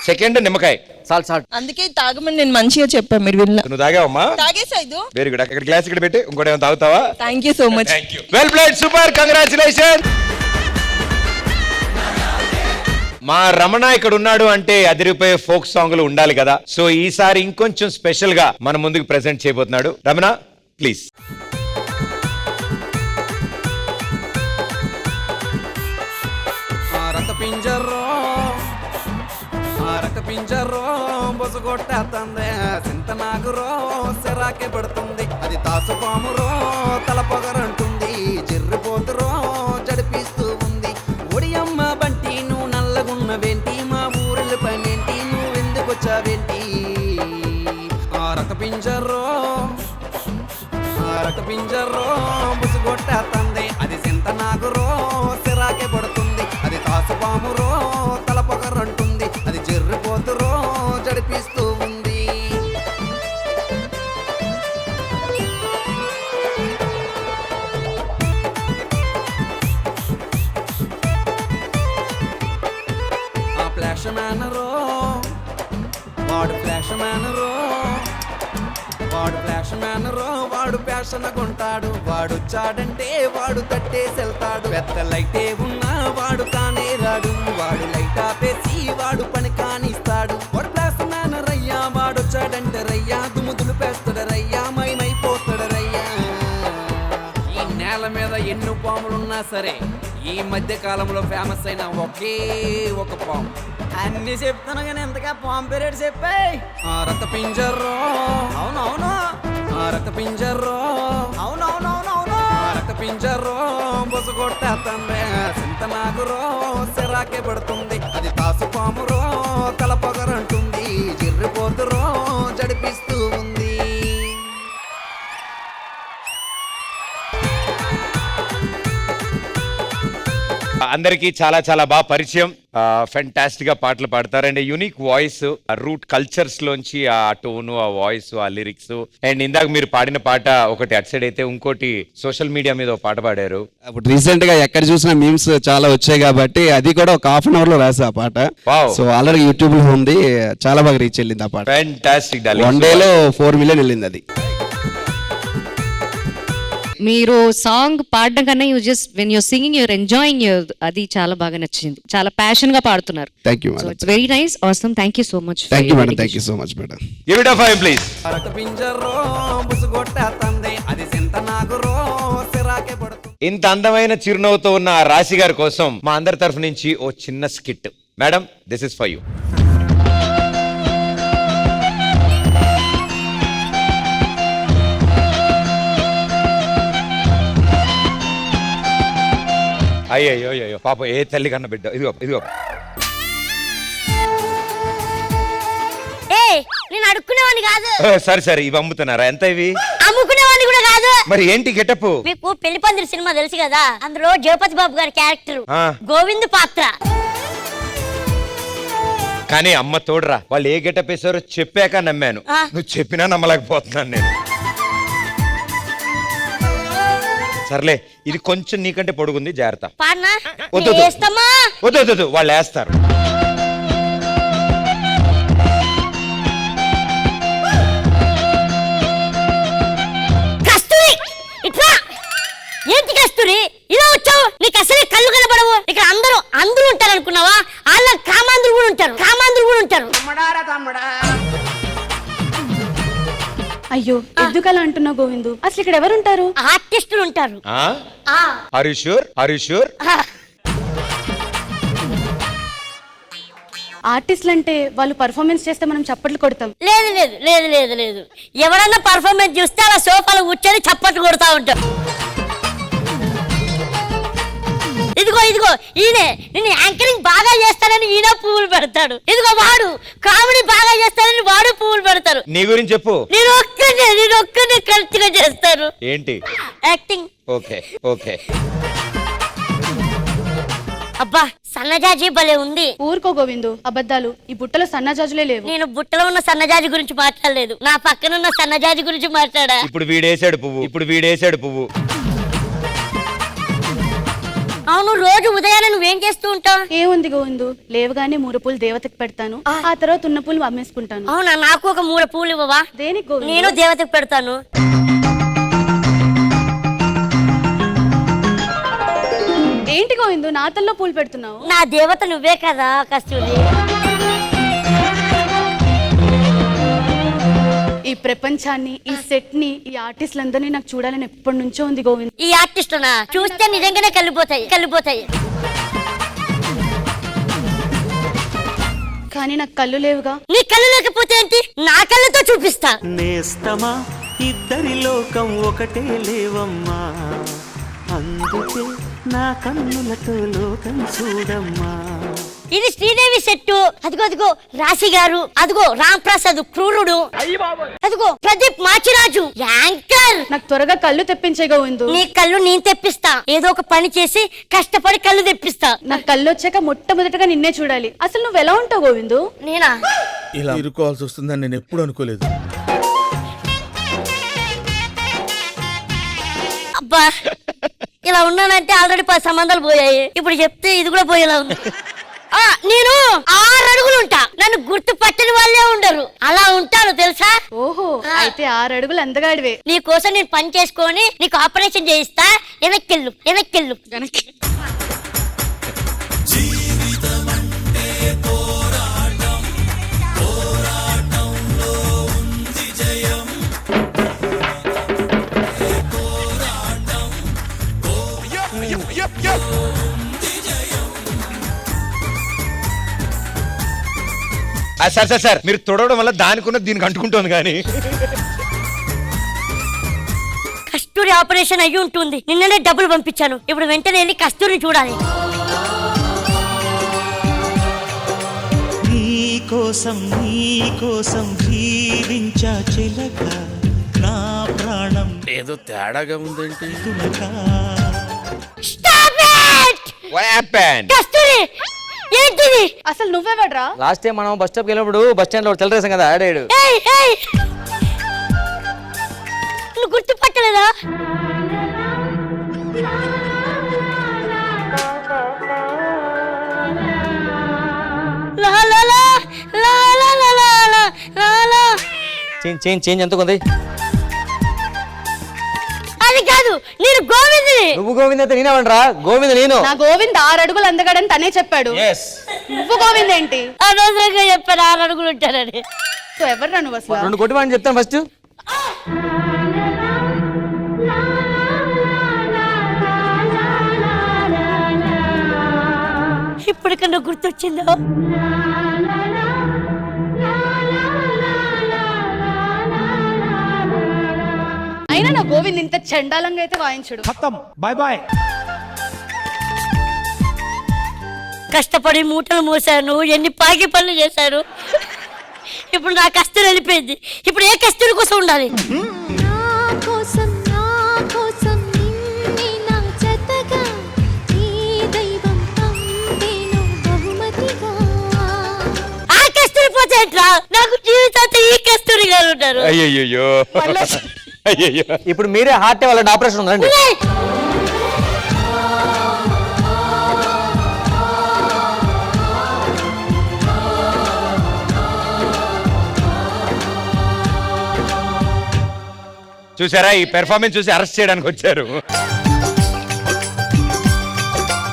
C: సెకండ్ నిమ్మకాయ.
F: సాల్ట్.
H: అందుకే తాగమని నేను మంచిగా చెప్పాను, మీరు విన్నా.
C: నువ్వు తాగావమ్మా?
H: తాగేసాయిదు.
C: Very good. అక్కడ గ్లాస్ ఇక్కడ పెట్టి ఇంకోటి ఏమైనా తాగుతావా?
H: Thank you so much.
C: Well played, super, congratulation. మా రమణ ఇక్కడ ఉన్నాడు అంటే అదిరిపోయే ఫోక్ సాంగ్లు ఉండాలి కదా. సో ఈసారి ఇంకొంచెం స్పెషల్ గా మన ముందుకు ప్రెజెంట్ చేయబోతున్నాడు. రమణ ప్లీజ్.
B: పింజరో బొసగొట్టేస్తుంది, సింత నాగురో సిరాకే పడుతుంది. అది తాసుపామురో తల పొగరంటుంది, చెర్రిపోతురో జడిపిస్తూ ఉంది. ఒడియమ్మ బంటి నువ్వు నల్లగున్నవేంటి, మా ఊరిల పనేంటి, నువ్వెందుకొచ్చావేంటి? పింజరో బుసగొట్టేస్తుంది, అది సింత నాగురో సిరాకే పడుతుంది. అది తాసుపామురో తల పొగరంటుంది, అది జర్రిపోతురో జడిపిస్తూ ఉంది. ఆ ఫ్లాష్ మ్యానరో వాడు ఫ్లాష్ మ్యానరో, వాడు ఫ్యాషన్ కొంటాడు. వాడు వచ్చాడంటే వాడు తట్టేసెళ్తాడు. పెద్ద లైటే ఉన్నా వాడు కానే రాడు. వాడు లైట్ ఆపేసి వాడు పని కానిస్తాడు. వాడు ఫ్లాష్ మ్యానర్ అయ్యా, వాడు వచ్చాడంటే రయ్యా దుముదులు పేస్తాడు రయ్యా, మైపోతాడు రయ్యా. ఈ నేల మీద ఎన్ని పాములున్నా సరే ఈ మధ్య కాలంలో ఫేమస్ అయిన ఒకే ఒక పాము. అన్ని చెప్తాను కానీ ఎంతగా పాము పేరేడు చెప్పాయి. రత పింజర్రో, అవునవును. రత పింజర్రో, అవునవునవునవును. రత పింజర్రో బొసగొట్టేస్తుంది, సింత నాగురో సిరాకే పడుతుంది. అది తాసుపామురో తల పొగరంటుంది, జిర్రిపోతురో జడిపిస్తూ ఉంది.
C: అందరికీ చాలా చాలా బాగా పరిచయం. ఫెంటాస్టిక్ గా పాటలు పాడతారు and unique voice, root cultures లోంచి ఆ టోను, ఆ వాయిస్, ఆ లిరిక్స్. అండ్ ఇందాక మీరు పాడిన పాట ఒకటి అటు సైడ్ అయితే ఇంకోటి సోషల్ మీడియా మీద ఒక పాట పాడారు.
G: అప్పుడు రీసెంట్ గా ఎక్కడ చూసిన మీమ్స్ చాలా వచ్చాయి కాబట్టి అది కూడా ఒక హాఫ్ అన్ అవర్ లో రాసా ఆ పాట.
C: Wow.
G: సో ఆల్రెడీ యూట్యూబ్ లో ఉంది, చాలా బాగా రీచ్ వెళ్ళింది ఆ పాట.
C: ఫెంటాస్టిక్.
G: 1 day లో 4 million వెళ్ళింది అది.
J: మీరు సాంగ్ పాడడం కన్నా when you're singing you're enjoying అది చాలా బాగా నచ్చింది. చాలా ప్యాషన్ గా పాడుతున్నారు.
G: Thank you madam.
J: It's very nice, awesome. Thank you so much.
G: Thank you madam. Thank you so much madam.
C: Give it a five please.
B: రత పింజర్రో బుసగొట్టేస్తుంది, అది సింత నాగురో సిరాకే పడుతుంది.
C: ఇంత అందమైన చిరునవ్వుతో ఉన్న ఆ రాశి గారి కోసం మా అందరి తరఫు నుంచి ఓ చిన్న skit. Madam, this is for you. అయ్యో పాపం, ఏ తల్లి కన్నా బిడ్డ. ఇదిగో
H: ఏ నేను అడుక్కునేవాడిని కాదు,
C: సరే సరే ఇవి అమ్ముతున్నారా? ఎంత ఇవి?
H: అమ్ముకునేవాడిని కూడా కాదు.
C: మరి ఏంటి గెటప్?
H: మీకు పెళ్లి పందిరి సినిమా తెలుసు కదా, అందులో జగపతి బాబు గారి క్యారెక్టర్
C: ఆ.
H: గోవింద్ పాత్ర.
C: కానీ అమ్మ తోడురా, వాళ్ళు ఏ గెటప్ వేసారో చెప్పాక నమ్మాను.
H: ఆ.
C: నువ్వు చెప్పినా నమ్మలేకపోతున్నాను నేను. సర్లే, ఇది కొంచెం నీకంటే పొడుగుంది, జాగ్రత్త.
H: పాడనా?
C: వద్దు, వద్దు.
H: వేస్తామా?
C: వద్దు వద్దు, వాళ్ళు వేస్తారు.
H: కస్తూరి ఇట్లా. ఏంటి కస్తూరి ఇలా వచ్చావు? నీకు అసలే కళ్ళు కనబడవు. ఇక్కడ అందరూ ఉంటారు అనుకున్నావా? వాళ్ళ కామాంధ్రులు కూడా ఉంటారు.
E: అయ్యో ఎందుకు అలా అంటున్నావు గోవిందు? అసలు ఇక్కడ ఎవరుంటారు?
H: ఆర్టిస్టులు ఉంటారు.
C: Are you sure? Are you sure?
E: ఆర్టిస్టులు అంటే వాళ్ళు పర్ఫార్మెన్స్ చేస్తే మనం చప్పట్లు కొడతాం.
H: లేదు లేదు లేదు లేదు లేదు ఎవరన్నా పర్ఫార్మెన్స్ చూస్తే అలా సోఫాలో కూర్చొని చప్పట్లు కొడతా ఉంటారు. ఇదిగో ఈయనే నేను యాంకరింగ్ బాగా చేస్తానని ఈయన పువ్వులు పెడతాడు. ఇదిగో వాడు కామెడీ బాగా చేస్తానని వాడు పువ్వులు పెడతారు.
C: నీ గురించి చెప్పు.
H: నేను ఒక్కనే కరెక్ట్ గా చేస్తాను.
C: ఏంటి?
H: యాక్టింగ్.
C: Okay okay.
H: అబ్బా సన్నజాజి భలే ఉంది.
E: ఊరుకో గోవిందు, అబద్ధాలు. ఈ బుట్టలో సన్నజాజులే లేవు.
H: నేను బుట్టలో ఉన్న సన్నజాజి గురించి మాట్లాడలేదు, నా పక్కన ఉన్న సన్నజాజి గురించి మాట్లాడా.
C: ఇప్పుడు వీడేసాడు పువ్వు.
H: అవును, రోజు ఉదయాన్నే నువ్వేం చేస్తూ ఉంటావు?
E: ఏముంది గోవిందు, లేవగానే 3 పూలు దేవతకి పెడతాను, ఆ తర్వాత ఉన్న పూలు అమ్మేసుకుంటాను.
H: అవునా, నాకు ఒక 3 పూలు ఇవ్వవా?
E: దేనికి గోవిందు?
H: నేను దేవతకి పెడతాను.
E: ఏంటి గోవిందు నా తల్లో పూలు పెడుతున్నావు?
H: నా దేవత నువ్వే కదా కస్తూరి.
E: ఈ ప్రపంచాన్ని, ఈ సెట్ ని, ఈ ఆర్టిస్టులందరినీ నాకు చూడాలని ఎప్పటి నుంచో ఉంది గోవింద్.
H: ఈ ఆర్టిస్టునా చూస్తే నిజంగానే కళ్ళిపోతాయి.
E: కానీ నాకు కళ్ళు లేవుగా.
H: నీ కళ్ళు లేకపోతే ఏంటి, నా కళ్ళతో చూపిస్తా.
B: నేస్తమా ఇద్దరి లోకం ఒకటే లేవమ్మా, అందుకే నా కన్నులతో లోకం చూడమ్మా.
H: ఇది శ్రీదేవి సెట్టు. అదిగో రాశి గారు, అదిగో రామ్ ప్రసాద్ క్రూరుడు, అదిగో ప్రదీప్ మాచిరాజు యాంకర్.
E: నాకు త్వరగా కళ్ళు తెప్పించే గోవిందు.
H: నీ కళ్ళు నేను తెప్పిస్తా. ఏదో ఒక పని చేసి కష్టపడి కళ్ళు తెప్పిస్తా.
E: నాకు కళ్ళు వచ్చాక మొట్టమొదటిగా నిన్నే చూడాలి. అసలు నువ్వు ఎలా ఉంటావు గోవిందు?
H: నేనా?
F: ఇలా ఇరుకోవాల్సి వస్తుందని నేను ఎప్పుడు అనుకోలేదు.
H: అబ్బా ఇలా ఉన్నానంటే ఆల్రెడీ 10 సంబంధాలు పోయాయి. ఇప్పుడు చెప్తే ఇది కూడా పోయేలా ఉంది. నేను 6 అడుగులు ఉంటా. నన్ను గుర్తుపట్టని వాళ్ళే ఉండరు, అలా ఉంటాను తెలుసా?
E: ఓహో, అయితే 6 అడుగులు అందగాడివే.
H: నీ కోసం నేను పని చేసుకొని నీకు ఆపరేషన్ చేయిస్తా. వెనక్కెళ్ళు.
C: సార్ మీరు తొడవడం వల్ల దానికున్న దీనికి అంటుకుంటుంది. కానీ
H: కస్తూరి ఆపరేషన్ అయ్యి ఉంటుంది. నిన్ననే డబ్బులు పంపించాను. ఇప్పుడు వెంటనే వెళ్ళి కస్తూరిని చూడాలి.
B: నీకోసం జీవించా చిలక, నా ప్రాణం
G: ఏదో తేడాగా ఉందేంటి?
H: కస్తూరి ఏంటిది?
E: అసలు నువ్వెవడ్రా?
F: లాస్ట్ టైం మనం బస్ స్టాప్కి వెళ్ళినప్పుడు బస్ స్టాండ్ లో తెల్లరేసాం కదా, ఆడాడు.
H: నువ్వు గుర్తుపట్టలేదా?
F: చేంజ్ ఎంత కొంది?
H: అది కాదు, నేను గోవిందని.
F: నువ్వు గోవింద్ అయితే నేనేమంటరా? గోవింద్ నేను.
E: నా గోవింద్ 6 అడుగులు అందగాడని తనే చెప్పాడు. నువ్వు గోవింద్ ఏంటి?
H: అనవసరంగా చెప్పాను 6 అడుగులు ఉంటానని.
E: సో ఎవర్రా నువ్వు అసలు?
F: 2 కొట్టిమని చెప్తాను ఫస్ట్.
H: ఇప్పటికన్నా గుర్తొచ్చిందా?
E: అయినా నా గోవింద్ ఇంత చండాలంగా అయితే వాయించడు.
B: బాయ్.
H: కష్టపడి మూటలు మోసాను, ఎన్ని పాకి పనులు చేశాను. ఇప్పుడు నా కస్తూరి వెళ్ళిపోయింది. ఇప్పుడు ఏ కస్తూరి కోసం ఉండాలి? ఆ కస్తూరి పోతే ఎట్లా? నాకు జీవితాంతం ఈ కస్తూరి గారు ఉంటారు.
C: అయ్యయ్యో అయ్యయ్యో.
F: ఇప్పుడు మీరే హార్ట్ వాళ్ళ ఆపరేషన్ ఉందండి.
C: చూసారా, ఈ పెర్ఫార్మెన్స్ చూసి అరెస్ట్ చేయడానికి వచ్చారు.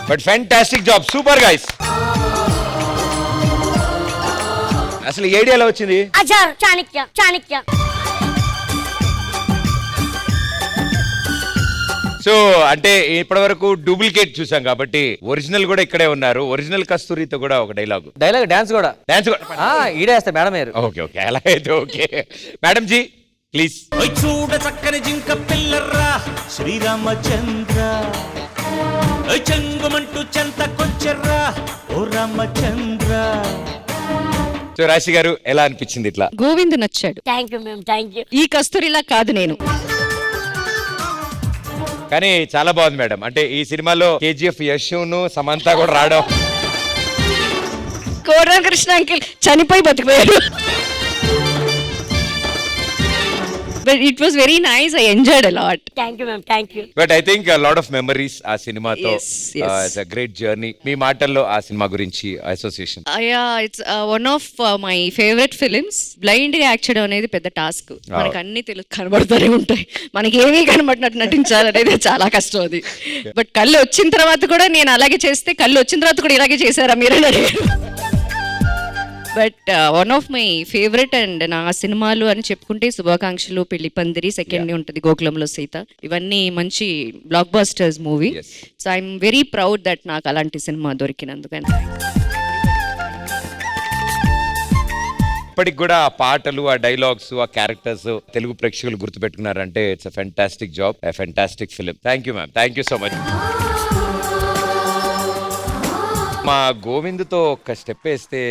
C: But fantastic job, super guys. అసలు ఐడియాలో వచ్చింది
H: అజార్ చాణక్య.
C: సో అంటే ఇప్పటి వరకు డూప్లికేట్ చూసాం కాబట్టి ఒరిజినల్ కూడా ఇక్కడే ఉన్నారు. ఒరిజినల్ కస్తూరితో కూడా ఒక డైలాగ్
F: డాన్స్ కూడా ఈడేస్తారు మేడం గారు.
C: ఓకే ఓకే, అలా అయితే ఓకే. Madam ji please.
I: చూడ చక్కని జింక పిల్లర్రా శ్రీరామచంద్ర, చెంగుమంటూ చెంతకొచ్చర్రా ఓ రామచంద్ర.
C: సో రాశి గారు ఎలా అనిపించింది ఇట్లా?
J: గోవింద్ నచ్చాడు.
H: Thank you ma'am, thank you.
J: ఈ కస్తూరిలా కాదు నేను.
C: కానీ చాలా బాగుంది మేడం. అంటే ఈ సినిమాలో కేజీఎఫ్ యశును సమంత కూడా రావడం.
J: కోరకృష్ణ అంకిల్ చనిపోయి బతికిపోయాడు. But it was very nice. I enjoyed a lot.
H: Thank you ma'am, thank you.
C: But I think lot of memories ఆ సినిమాతో.
J: Yes, yes.
C: It's a great journey. మీ మాటల్లో ఆ సినిమా గురించి association.
J: Yeah, it's one of my favorite films. Blind గా యాక్ట్ చేయడం అనేది పెద్ద టాస్క్. మనకి అన్ని తెలుగు కనబడుతూనే ఉంటాయి, మనకి ఏమీ కనబడినట్టు నటించాలనేది చాలా కష్టం అది. బట్ కళ్ళు వచ్చిన తర్వాత కూడా నేను అలాగే చేస్తే, కళ్ళు వచ్చిన తర్వాత కూడా ఇలాగే చేశారా మీరే అడిగారు. But one of my favourite and నా సినిమాలు అని చెప్పుకుంటే శుభాకాంక్షలు, పెళ్లి పందిరి, సెకండ్ ఉంటుంది గోకులంలో సీత. ఇవన్నీ మంచి black busters movie. So I'm very proud that నాకు అలాంటి సినిమా దొరికినందుకని.
C: ఇప్పటికి కూడా ఆ పాటలు, ఆ డైలాగ్స్, ఆ క్యారెక్టర్స్ తెలుగు ప్రేక్షకులు గుర్తుపెట్టుకున్నారంటే it's a fantastic job, a fantastic film. Thank you ma'am, thank you so much. మా గోవిందుతో ఒక్క స్టెప్ వేస్తే.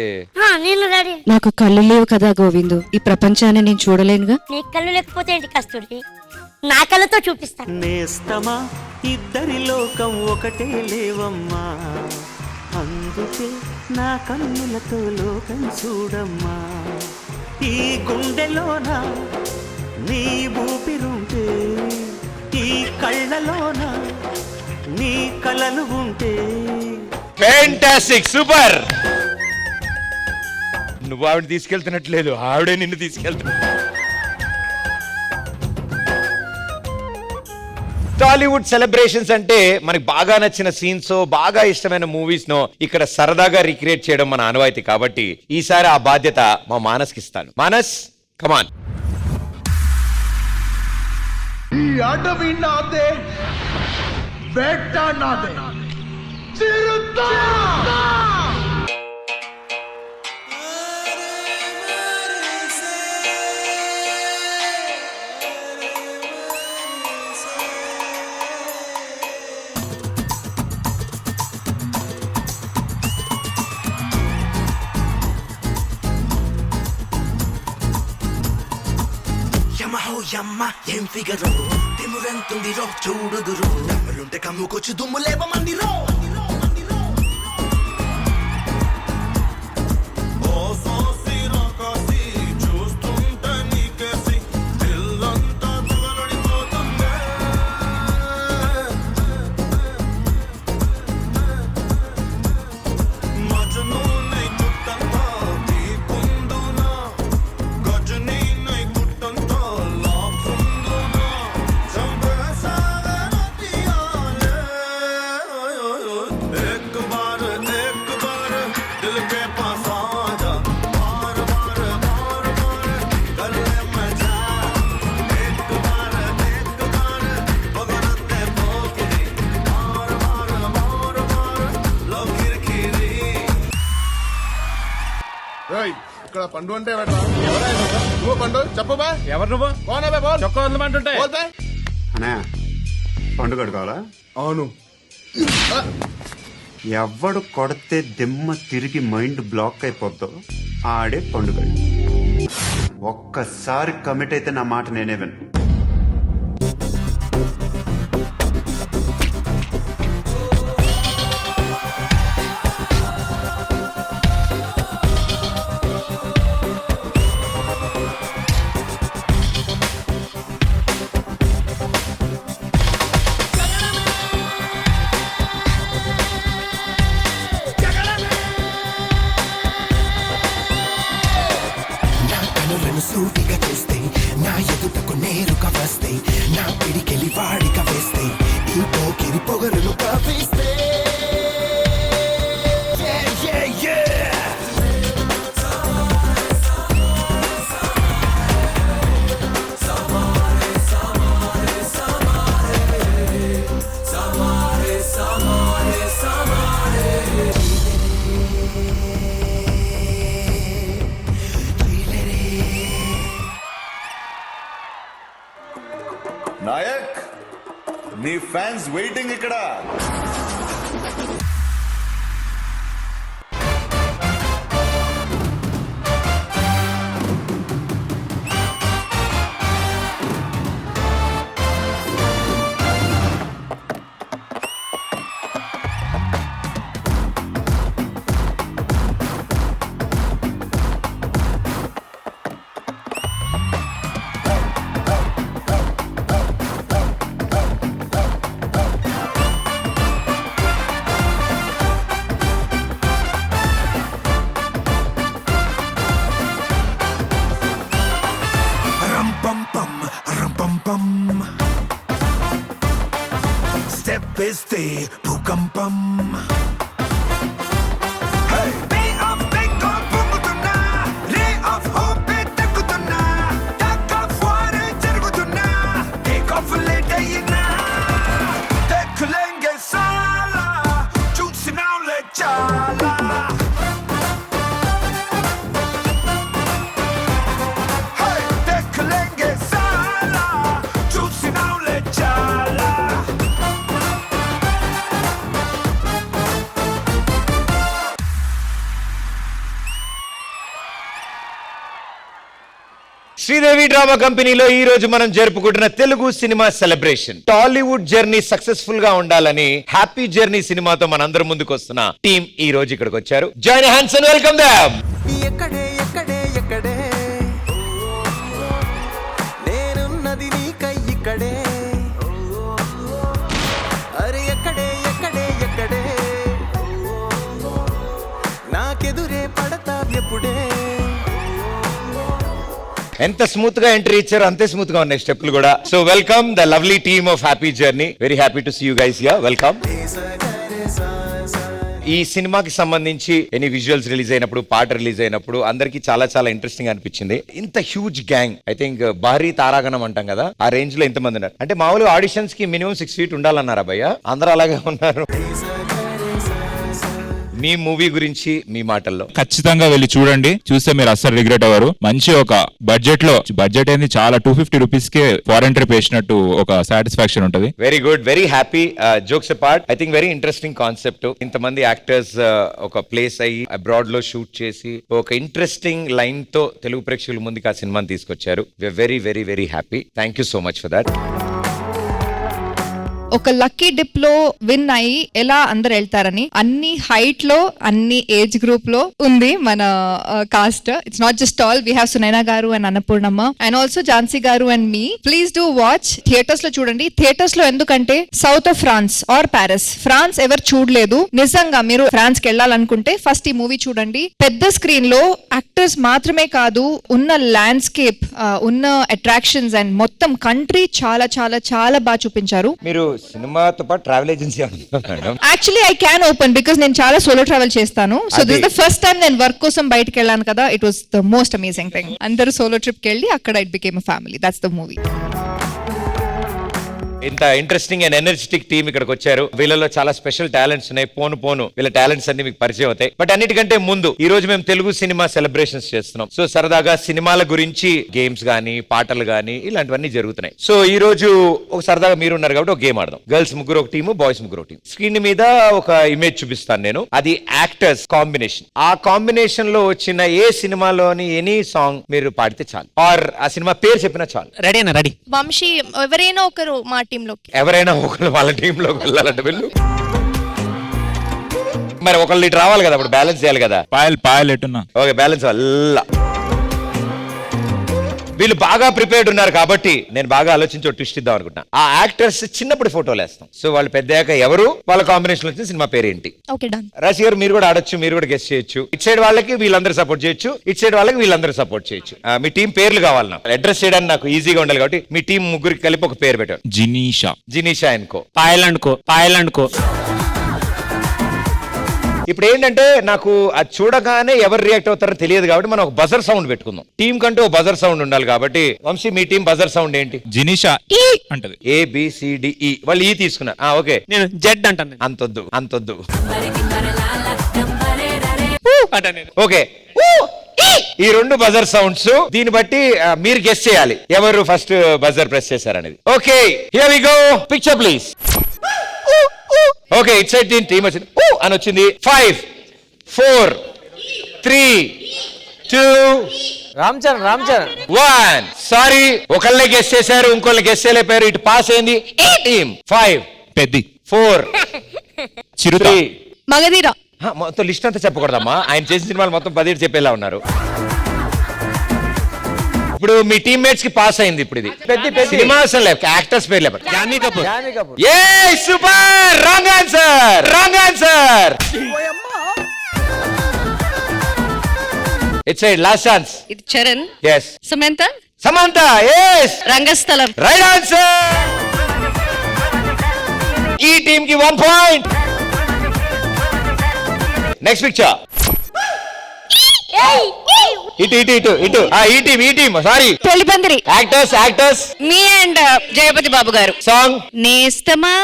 H: నేను రెడీ.
J: నాకు కళ్ళు లేవు కదా గోవిందు, ఈ ప్రపంచాన్ని నేను చూడలేనుగా.
H: నీ కళ్ళు లేకపోతే ఏంటి కస్తూరి, నా కళ్ళతో చూపిస్తాను.
B: నేస్తమా ఇద్దరి లోకం ఒకటే లేవమ్మా, అందుకే నా కన్నులతో లోకం చూడమ్మా. ఈ గుండెలోన నీ ఊపిరుంటే, ఈ కళ్ళలోన నీ కలలు ఉంటే.
C: Fantastic, super. నువ్వు ఆవిడ తీసుకెళ్తున్నట్లేదు, ఆవిడే నిన్ను తీసుకెళ్తున్నా. టాలీవుడ్ సెలబ్రేషన్స్ అంటే మనకి బాగా నచ్చిన సీన్స్, బాగా ఇష్టమైన మూవీస్ నో ఇక్కడ సరదాగా రీక్రియేట్ చేయడం మన ఆనవాయితీ. కాబట్టి ఈసారి ఆ బాధ్యత మా మానస్కి ఇస్తాను. మానస్, కమాన్.
B: ఈ అడవి నాదే, వేట నాదే, చిరుత.
I: యమ్మ ఏం ఫిగరు, తిమురెంతుందిరో చూడుదురు, దమ్ములుంటే కమ్ముకొచ్చు దుమ్ము లేవ మందిరో.
L: ఇక్కడ పండు అంటే నువ్వు పండు చెప్పు బా.
F: ఎవరు నువ్వు? చొక్కా వదలమంటుంటే
L: అనే పండుగ కావాలా? అవును. ఎవడు కొడితే దిమ్మ తిరిగి మైండ్ బ్లాక్ అయిపోద్దో ఆడే పండుగ.
M: ఒక్కసారి కమిట్ అయితే నా మాట నేనే విను.
I: నా కనులను సూటిగా చూస్తే, నా ఎదుటకు నేరుగా వస్తే, నా పిడికెలి వాడిగా వేస్తే, ఈ పోకిరి పొగరును కవిస్తే.
L: నాయక్, నీ ఫ్యాన్స్ వెయిటింగ్ ఇక్కడ. స్టెప్ వేస్తే భూకంపం.
C: శ్రీదేవి డ్రామా కంపెనీలో ఈ రోజు మనం జరుపుకుంటున్న Telugu cinema celebration. Tollywood journey successful గా ఉండాలని హ్యాపీ జర్నీ సినిమాతో మనందరం ముందుకు వస్తున్న టీం ఈ రోజు ఇక్కడికి వచ్చారు. Join hands and welcome them.
B: ఎక్కడే ఎక్కడే ఎక్కడే నేనున్నది నీకై ఇక్కడే. అరే ఎక్కడే ఎక్కడే ఎక్కడే నాకెదురే పడతావ్యప్పుడే.
C: ఎంత స్మూత్ గా ఎంట్రీ ఇచ్చారో అంతే స్మూత్ గా ఉన్నాయి స్టెప్లు కూడా. So welcome the lovely team of happy journey. Very happy to see you guys here. Welcome. ఈ సినిమాకి సంబంధించి ఎనీ విజువల్స్ రిలీజ్ అయినప్పుడు, పాట రిలీజ్ అయినప్పుడు అందరికి చాలా చాలా ఇంట్రెస్టింగ్ అనిపించింది. ఇంత హ్యూజ్ గ్యాంగ్, ఐ థింక్ భారీ తారాగణం అంటాం కదా, ఆ రేంజ్ లో ఇంతమంది ఉన్నారు. అంటే మామూలు ఆడిషన్స్ కి మినిమం 6 feet ఉండాలన్నారా భయ్య? అందరూ అలాగే ఉన్నారు. మీ మూవీ గురించి మీ మాటల్లో.
N: ఖచ్చితంగా వెళ్ళి చూడండి, చూస్తే మీరు అస్సలు రిగ్రెట్ అవ్వరు. మంచి ఒక బడ్జెట్ లో, బడ్జెట్ ఏంది చాలా 250 రూపీస్ కే ఫారెన్ ట్రిప్ వేసినట్టు ఒక సాటిస్ఫాక్షన్ ఉంటది.
C: Very good, very happy. Jokes apart, I think very interesting concept. ఇంతమంది యాక్టర్స్ ఒక ప్లేస్ అయ్యి అబ్రాడ్ లో షూట్ చేసి ఒక ఇంట్రెస్టింగ్ లైన్ తో తెలుగు ప్రేక్షకుల ముందుకు ఆ సినిమాని తీసుకొచ్చారు. Very very very happy. Thank you so much for that.
O: ఒక లక్కీ డిప్ లో విన్ అయ్యి ఎలా అందరు వెళ్తారని అన్ని హైట్ లో అన్ని ఏజ్ గ్రూప్ లో ఉంది మన cast. It's not just all, we have Sunaina గారు and Annapurnamma and also Jhansi గారు and me. Please do watch. Theatres లో చూడండి. థియేటర్స్ లో ఎందుకంటే south of France or Paris, France ఎవరు చూడలేదు, నిజంగా మీరు ఫ్రాన్స్ కి వెళ్ళాలనుకుంటే ఫస్ట్ ఈ మూవీ చూడండి. పెద్ద స్క్రీన్ లో యాక్టర్స్ మాత్రమే కాదు, ఉన్న ల్యాండ్స్కేప్, ఉన్న అట్రాక్షన్స్ అండ్ మొత్తం కంట్రీ చాలా చాలా చాలా బాగా చూపించారు.
C: మీరు సినిమాతో పాటు travel agency
O: actually I can open because నేను చాలా సోలో ట్రావెల్ చేస్తాను. So this the first time నేను వర్క్ కోసం బయటకు వెళ్ళాను కదా. It was the most amazing thing. అందరూ సోలో ట్రిప్ కి వెళ్ళి అక్కడ it became a family. That's the movie.
C: ఇంత ఇంట్రెస్టింగ్ అండ్ ఎనర్జెటిక్ టీమ్ ఇక్కడికి వచ్చారు. వీళ్ళలో చాలా స్పెషల్ టాలెంట్స్ ఉన్నాయి. పోను వీళ్ళ టాలెంట్స్ అన్ని మీకు పరిచయం అవుతాయి. బట్ అన్నిటికంటే ముందు ఈ రోజు మేము తెలుగు సినిమా సెలబ్రేషన్స్ చేస్తున్నాం. సో సరదాగా సినిమాల గురించి గేమ్స్ గానీ పాటలు గానీ ఇలాంటివన్నీ జరుగుతున్నాయి. సో ఈ రోజు ఒక సరదాగా మీరు ఉన్నారు కాబట్టి ఒక గేమ్ ఆడదాం. గర్ల్స్ ముగ్గురు ఒక టీము, బాయ్స్ ముగ్గురు ఒక టీం. స్క్రీన్ మీద ఒక ఇమేజ్ చూపిస్తాను నేను. అది యాక్టర్స్ కాంబినేషన్. ఆ కాంబినేషన్ లో వచ్చిన ఏ సినిమాలోని ఎనీ సాంగ్ మీరు పాడితే చాలు, ఆర్ ఆ సినిమా పేరు చెప్పినా చాలు.
G: రెడీ అన్న రెడీ.
O: వంశీ ఎవరైనా ఒకరు మా టీంలోకి.
C: ఎవరైనా ఒకరు వాళ్ళ టీంలోకి వెళ్ళాలంటే వెళ్ళు. మరి ఒకళ్ళు ఇటు రావాలి కదా, అప్పుడు బ్యాలెన్స్ చేయాలి కదా.
N: పాయల్ ఎట్టున్నా.
C: ఓకే, బ్యాలెన్స్ వల్ల వీళ్ళు బాగా ప్రిపేర్డ్ ఉన్నారు కాబట్టి నేను బాగా ఆలోచించి ఒక ట్విస్ట్ ఇద్దాం అనుకుంటున్నా. ఆ యాక్టర్స్ చిన్నప్పుడు ఫోటోలు వేస్తాం. సో వాళ్ళు పెద్దయ్యాక ఎవరు, వాళ్ళ కాంబినేషన్ వచ్చిన సినిమా పేరు ఏంటి.
O: Okay done.
C: రాశి గారు మీరు కూడా ఆడొచ్చు, మీరు కూడా గెస్ట్ చేయొచ్చు. ఇట్ సైడ్ వాళ్ళకి వీళ్ళందరూ సపోర్ట్ చేయొచ్చు, ఇట్ సైడ్ వాళ్ళకి వీళ్ళందరూ సపోర్ట్ చేయొచ్చు. మీ టీం పేర్లు కావాలి నాకు, అడ్రస్ చేయడానికి నాకు ఈజీగా ఉండాలి కాబట్టి మీ టీం ముగ్గురికి కలిపి ఒక పేరు పెట్టారు. జినీషా అనుకో,
G: పాయల్ అనుకో.
C: ఇప్పుడు ఏంటంటే నాకు అది చూడగానే ఎవరు రియాక్ట్ అవుతారో తెలియదు కాబట్టి మనం ఒక బజర్ సౌండ్ పెట్టుకుందాం. టీం కంటూ ఒక బజర్ సౌండ్ ఉండాలి కాబట్టి వంశీ మీ టీం బజర్ సౌండ్ ఏంటి?
N: జినీషా అంటది.
C: ABCDE వాళ్ళు ఈ తీసుకున్నారు. ఓకే,
G: నేను జెడ్ అంటాను.
C: అంతొద్దు. ఓకే, ఈ రెండు బజర్ సౌండ్స్. దీన్ని బట్టి మీరు గెస్ చేయాలి ఎవరు ఫస్ట్ బజర్ ప్రెస్ చేశారనేది. Okay, here we go. Picture please. Okay, it side team వచ్చింది అని వచ్చింది. 5 4 3 2
F: రామ్ చరణ్
C: 1. సారీ, ఒకళ్ళే గెస్ చేశారు, ఇంకోళ్ళు గెస్ చేయలేపారు. ఇటు పాస్ అయింది ఈ టీమ్. 5
N: పెద్ది
C: 4
N: చిరుత
C: 3
O: మగధీర.
C: మొత్తం లిస్ట్ అంతా చెప్పకూడదమ్మా, ఆయన చేసిన సినిమాలు మొత్తం 10 చెప్పేలా ఉన్నారు. ఇప్పుడు మీ టీమ్మేట్స్ కి పాస్ అయింది. ఇప్పుడు ఇది సినిమా అసలు లేదు, యాక్టర్స్ పేరు లేదు.
F: జాన్వీ కపూర్.
C: ఏ super, wrong answer. It's last chance.
J: ఇది Charan.
C: yes Samantha. yes
J: Rangasthalam.
C: Right answer. ఈ టీమ్ కి 1 పాయింట్. Next picture. ఇటు ఈ team sorry.
J: Pellipandiri.
C: Actors
J: me and Jayapathi Babu గారు.
C: సాంగ్.
J: నేస్తమా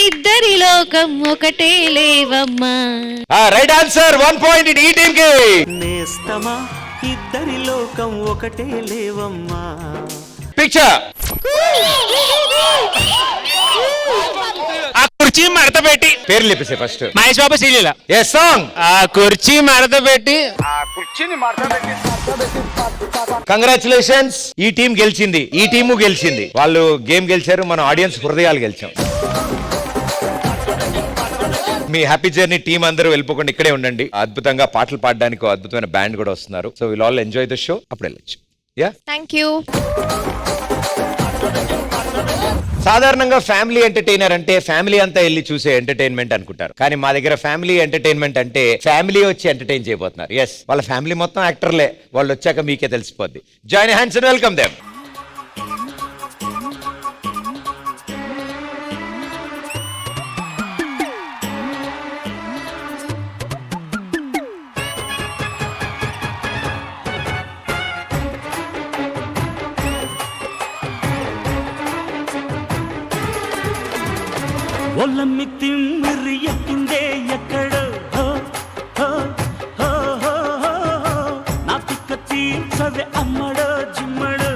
J: ఇద్దరి లోకం ఒకటే లేవమ్మా.
C: Right answer. 1 పాయింట్ ఈ టీమ్ కి.
B: నేస్తమా ఇద్దరి లోకం ఒకటే లేవమ్మా.
C: పిక్చర్.
G: ఆ కుర్చీ మడత పెట్టి.
C: పేర్లు చెప్పేసి first.
G: Mahesh Babu Sreeleela.
C: yes song.
G: ఆ కుర్చీ మడత పెట్టి.
C: కంగ్రాచులేషన్స్, ఈ టీం గెలిచింది, ఈ టీము గెలిచింది. వాళ్ళు గేమ్ గెలిచారు, మన ఆడియన్స్ హృదయాలు గెలిచాం. మీ హ్యాపీ జర్నీ టీం అందరూ వెళ్ళిపోకుండా ఇక్కడే ఉండండి. అద్భుతంగా పాటలు పాడడానికి అద్భుతమైన బ్యాండ్ కూడా వస్తున్నారు. So will all enjoy the show. అప్పుడు వెళ్ళొచ్చు.
O: Thank you.
C: సాధారణంగా ఫ్యామిలీ ఎంటర్టైనర్ అంటే ఫ్యామిలీ అంతా వెళ్ళి చూసే ఎంటర్టైన్మెంట్ అనుకుంటారు. కానీ మా దగ్గర ఫ్యామిలీ ఎంటర్టైన్మెంట్ అంటే ఫ్యామిలీ వచ్చి ఎంటర్టైన్ చేయబోతున్నారు. ఎస్, వాళ్ళ ఫ్యామిలీ మొత్తం యాక్టర్లే. వాళ్ళు వచ్చాక మీకే తెలిసిపోద్ది. Join hands and welcome them.
B: ఒళ్ళమ్మి తిమ్మిరి ఎక్కిందే ఎక్కడో నా తిక్క తీర్చవే అమ్మడో జిమ్మడో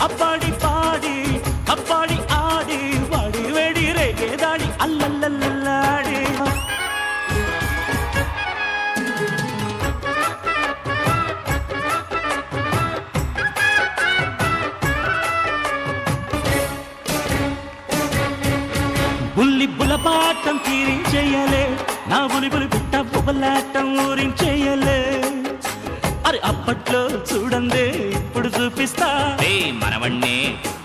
B: అప్పాడి పాడి అప్పాడి ఆడి వాడి వేడి రేగేదాడి అల్లల్లల్లాడి. బుల్లి బులపాటం తీరించేయలే, నా బులిబులి పుట్ట బుబలాటం ఊరించేయలే. అరే అప్పట్లో చూడందే ఇప్పుడు చూపిస్తా, మనవణ్ణే